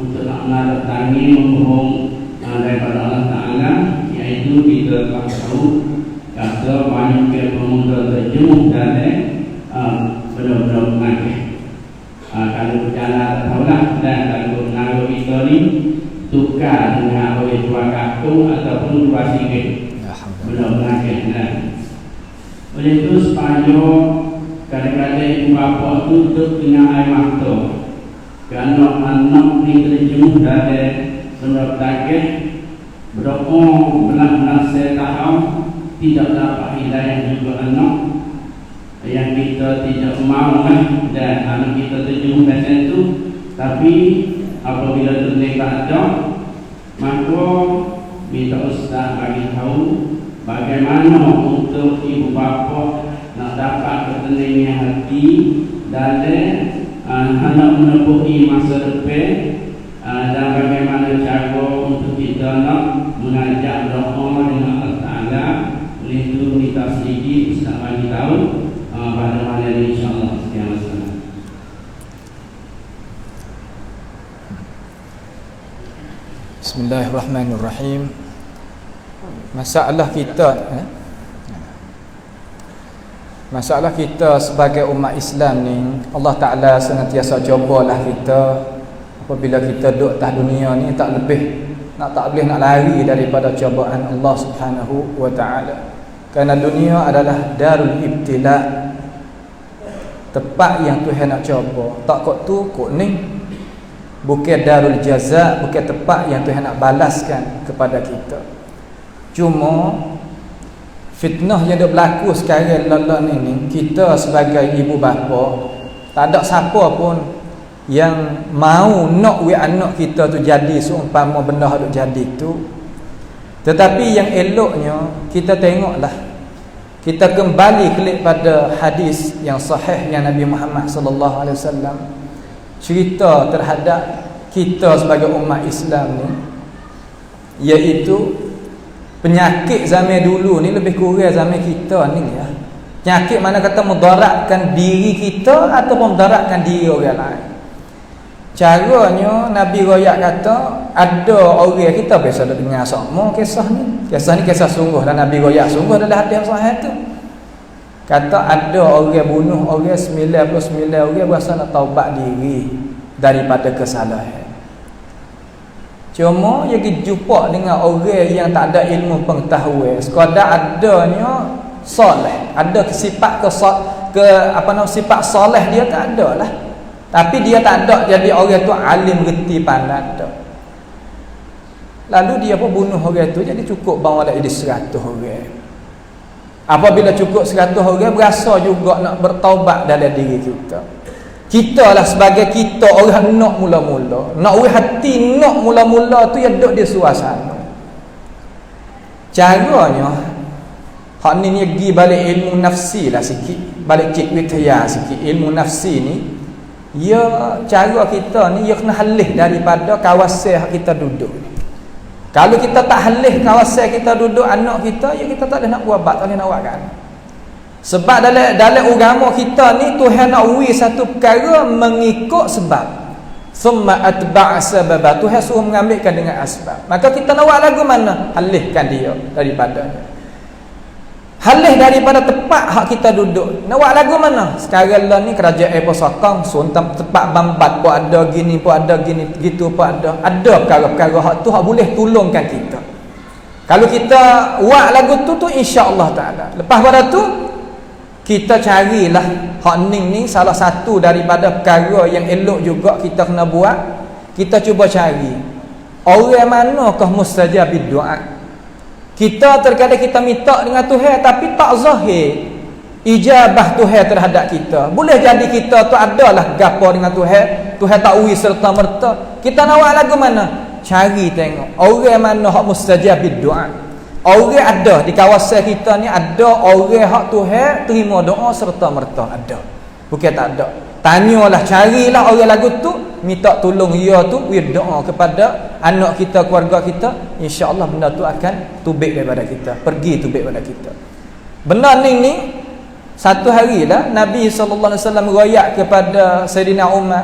untuk nak menandatangi membohong daripada Allah Ta'ala, iaitu kita tak tahu kata banyak pemuda terjemuh dalam benda-benda mengajar. Kalau berjalan tahulah, dan kalau menaruh kita ni tukar dengan oleh dua kartu ataupun dua singgit belum lagi. Oleh itu supaya kadang-kadang ibu bapa tu duduk dengan air mata kerana anak ni terjemuh dari benda daging, berdoa benar-benar saya tahu tidak dapat hidayah juga anak yang kita tidak mahu dan anak kita terjemuh macam tu. Tapi apabila terlibat ada, maka minta Ustaz bagi tahu bagaimana untuk ibu bapa nak dapat ketenangan hati dan hendak menepuhi masa depan, dan bagaimana cara untuk kita nak mengajak doa dengan Allah Ta'ala. Oleh itu minta sedikit Ustaz bagi tahu pada malam ini insya-Allah. Sekian masalah. Bismillahirrahmanirrahim. Masalah kita sebagai umat Islam ni, Allah Ta'ala senantiasa cubalah kita. Apabila kita duduk atas dunia ni tak boleh nak lari daripada cubaan Allah Subhanahu wa Ta'ala. Kerana dunia adalah darul ibtila, tempat yang Tuhan nak cuba. Tak kok tu kok ni. Bukan darul jaza, bukan tempat yang Tuhan nak balaskan kepada kita. Cuma fitnah yang dah berlaku sekarang ni, kita sebagai ibu bapa tak ada siapa pun yang mau nak anak kita tu jadi seumpama benda hak jadi tu. Tetapi yang eloknya kita tengoklah, kita kembali kelik pada hadis yang sahih yang Nabi Muhammad sallallahu alaihi wasallam cerita terhadap kita sebagai umat Islam ni, iaitu penyakit zaman dulu ni lebih kurang zaman kita ni ya. Penyakit mana kata mudaratkan diri kita ataupun mudaratkan diri orang lain. Caranya Nabi royak kata ada orang kita biasa dah dengar sama kisah ni. Kisah ni kisah sungguh dan Nabi royak sungguh dalam hadis sahih tu. Kata ada orang bunuh orang 99 orang berasa nak taubat diri daripada kesalahan. Cuma dia jumpa dengan orang yang tak ada ilmu pengetahuan, sekadar adanya soleh, ada sifat sifat soleh dia tak ada lah. Tapi dia tak ada jadi orang tu alim reti pandai tak. Lalu dia pun bunuh orang tu, jadi cukup bawa jadi 100 orang. Apabila cukup 100 orang, berasa juga nak bertaubat dalam diri kita. Kita lah sebagai kita orang nak mula-mula, nak hati nak mula-mula tu yang duduk di suasana. Caranya hak ni pergi balik ilmu nafsi lah sikit, balik cik withaya sikit. Ilmu nafsi ni ya, cara kita ni ya kena halih daripada kawasan kita duduk. Kalau kita tak halih kawasan kita duduk anak kita, ya kita tak boleh nak buat, tak boleh nak buat kan. Sebab dalam agama kita ni Tuhan nak uji satu perkara mengikut sebab. Summa atba'a sababa, Tuhan suruh mengambilkan dengan asbab. Maka kita nak buat lagu mana? Halihkan dia daripadanya. Halih daripada tempat hak kita duduk. Nak buat lagu mana? Sekarang lah ni kerajaan pun sokong, suntam tempat bambat pun ada, gini pun ada, gini gitu pun ada. Ada perkara-perkara hak tu hak boleh tolongkan kita. Kalau kita buat lagu tu insya-Allah taala. Lepas pada tu kita carilah hak ni salah satu daripada perkara yang elok juga kita kena buat. Kita cuba cari orang manakah mustajabid doa. Kita terkadang kita minta dengan Tuhan tapi tak zahir ijabah Tuhan terhadap kita. Boleh jadi kita tu adalah gapo dengan Tuhan, Tuhan tak uji serta merta. Kita nak buat lagu mana? Cari tengok orang mana hak mustajabid doa. Orang ada di kawasan kita ni, ada orang hak Tuhan terima doa serta merta, ada. Bukan tak ada. Tanyalah, carilah orang lagu tu, minta tolong dia tu, doa kepada anak kita, keluarga kita, insya-Allah benda tu akan tubik daripada kita, pergi tubik daripada kita. Benda ni satu hari lah Nabi sallallahu alaihi wasallam royak kepada Sayyidina Umar.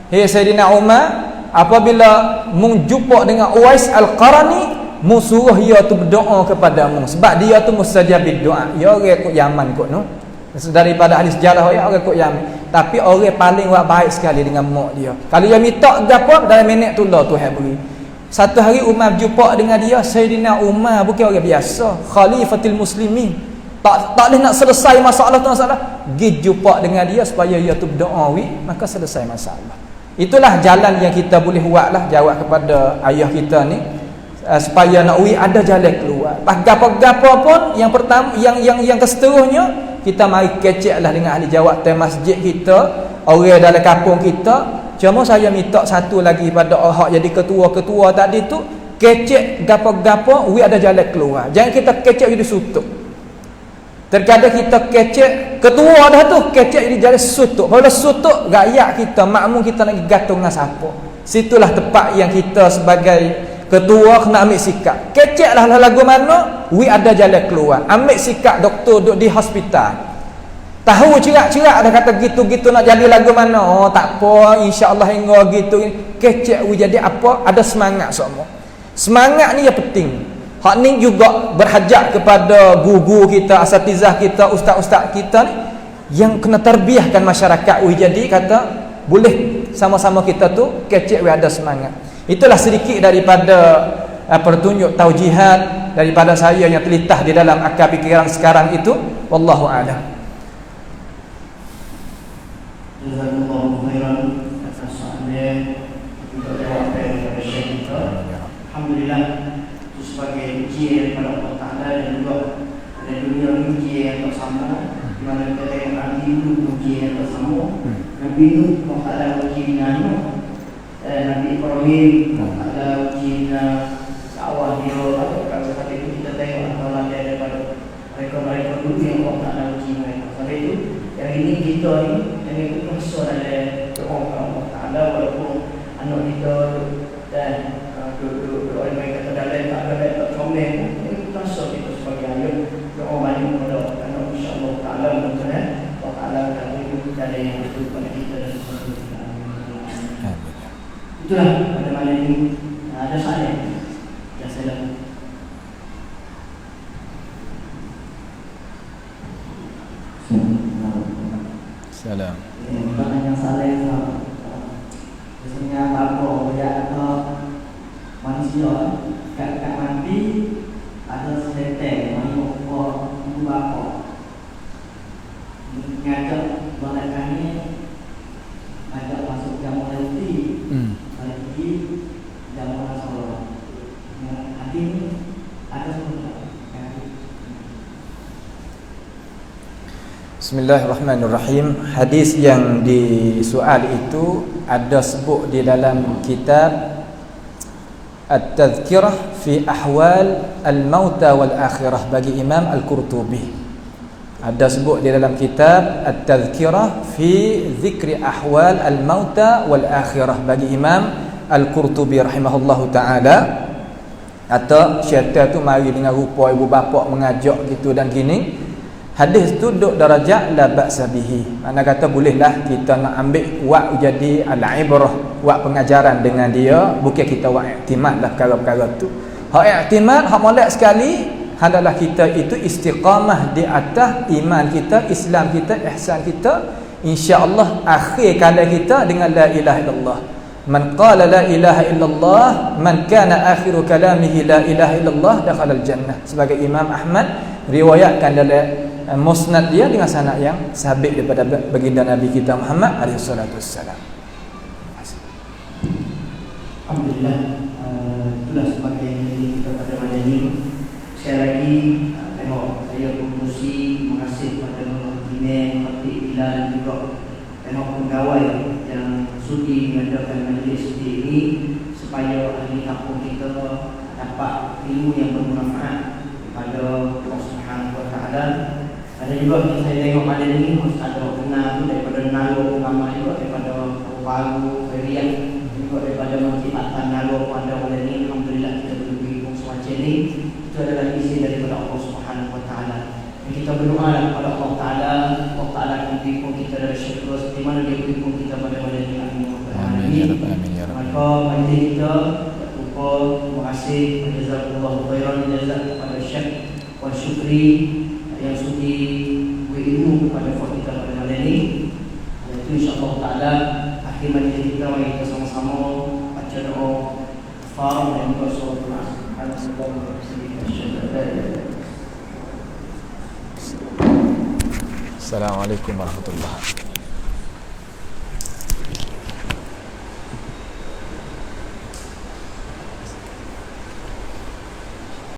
Hey Sayyidina Umar, apabila menjumpa dengan Uwais Al-Qarani, mu suruh dia tu berdoa kepadamu sebab dia tu mustajabid doa. Ya orang ikut Yaman kot no. Daripada ahli sejarah ya orang ikut Yaman. Tapi orang paling buat baik sekali dengan mak dia. Kalau dia minta gapo dalam minit tu lah Tuhan beri. Satu hari Umar berjumpa dengan dia, Sayyidina Umar bukan orang biasa, khalifatul muslimin. Tak boleh nak selesai masalah tu masalah. Pergi jumpa dengan dia supaya dia tu berdoa maka selesai masalah. Itulah jalan yang kita boleh buatlah, jawab kepada ayah kita ni supaya nak ada jalan keluar. Gapo-gapo pun yang pertama yang keseterusnya kita mari keceklah dengan ahli jawab masjid kita, orang dalam kampung kita. Cuma saya minta satu lagi pada hak jadi ketua-ketua tadi tu, kecek gapo-gapo ada jalan keluar. Jangan kita kecek jadi sutuk. Terkadang kita kecek ketua dah tu, kecek jadi jalan sutuk. Kalau sutuk rakyat kita, makmum kita nak gantung dengan siapa? Situlah tempat yang kita sebagai ketua kena ambil sikap. Keceklah lagu mana ada jalan keluar. Ambil sikap doktor duduk di hospital. Tahu cerak-cerak dah kata gitu-gitu nak jadi lagu mana. Oh tak apa, insya-Allah hingga gitu. Kecek jadi apa? Ada semangat semua. Semangat ni yang penting. Hak ni juga berhajat kepada guru kita, asatizah kita, ustaz-ustaz kita ni yang kena terbiahkan masyarakat. Jadi kata boleh sama-sama kita tu kecek ada semangat. Itulah sedikit daripada pertunjuk taujihat daripada saya yang terlintas di dalam akal fikiran sekarang itu. Wallahu a'lam. Jazakumullahu khairan atas soalnya untuk jawapan daripada Syekh kita. Alhamdulillah itu sebagai ujian daripada Allah Ta'ala dan juga ada dunia ujian yang bersama di mana kita tengok Nabi Nuh ujian yang bersama. Nabi Nuh Allah Ta'ala ujian Nuh, Nabi Ibrahim Allah Ta'ala ujian dakwah dia atau kalau Salam. Bukan yang saleh, biasanya bapa ya atau manusia kat mandi ada setetek mana ibu bapa ngajak malaikat ni ngajak masuk jamu nanti lagi jamu nasolah hati ni ada semua. Bismillahirrahmanirrahim. Hadis yang disoal itu ada sebut di dalam kitab At-Tadhkirah fi Ahwal Al-Mauta wal Akhirah bagi Imam Al-Qurtubi. Ada sebut di dalam kitab At-Tadhkirah fi Zikri Ahwal Al-Mauta wal Akhirah bagi Imam Al-Qurtubi rahimahullahu taala. Atau syaitan tu mari dengan rupa ibu bapa mengajak gitu dan gini. Hadis tu duk darajat la ba'sa bihi. Mana kata bolehlah kita nak ambil wak jadi al-ibrah, wak pengajaran dengan dia, bukan kita wak iktimad lah perkara-perkara tu. Hak iktimad, hak molek sekali adalah kita itu istiqamah di atas iman kita, Islam kita, ihsan kita. Insya-Allah akhir kala kita dengan la ilaha illallah. Man qala la ilaha illallah, man kana akhiru kalamihi la ilaha illallah dakhala al-jannah. Sebagai Imam Ahmad riwayatkan dalam musnad dia dengan sanad yang sabit daripada baginda Nabi kita Muhammad alaihi salatu wassalam. Alhamdulillah, itulah sebagai kita pada malam ini. Sekali lagi tengok saya berfungsi mengasih kepada Imam Fatih Bilal juga tengok pegawai yang sudi mengadakan majlis seperti ini supaya ahli kampung kita dapat ilmu yang bermanfaat kepada Allah Subhanahu wa taala. Ada juga yang saya tengok malam ini ada kenal tu daripada Nalo Pengamal juga daripada Paru Ferian juga daripada Masjid Atan Nalo pada malam ini. Alhamdulillah kita berhubung semacam ini. Itu adalah isi daripada Allah Subhanahu wa taala. Kita berdoa kepada Allah Taala, Allah Taala akan berikan kita dari syukur seperti mana dia berikan kita pada malam ini. Amin. Maka majlis kita lupa terima kasih jazakumullahu khairan jazak kepada Syekh wa syukri yang sudi berilmu kepada kita pada malam ini. Itu insya-Allah taala akhir majlis kita mari kita sama-sama baca doa kafar dan juga surah Al-Asr. Assalamualaikum warahmatullahi wabarakatuh.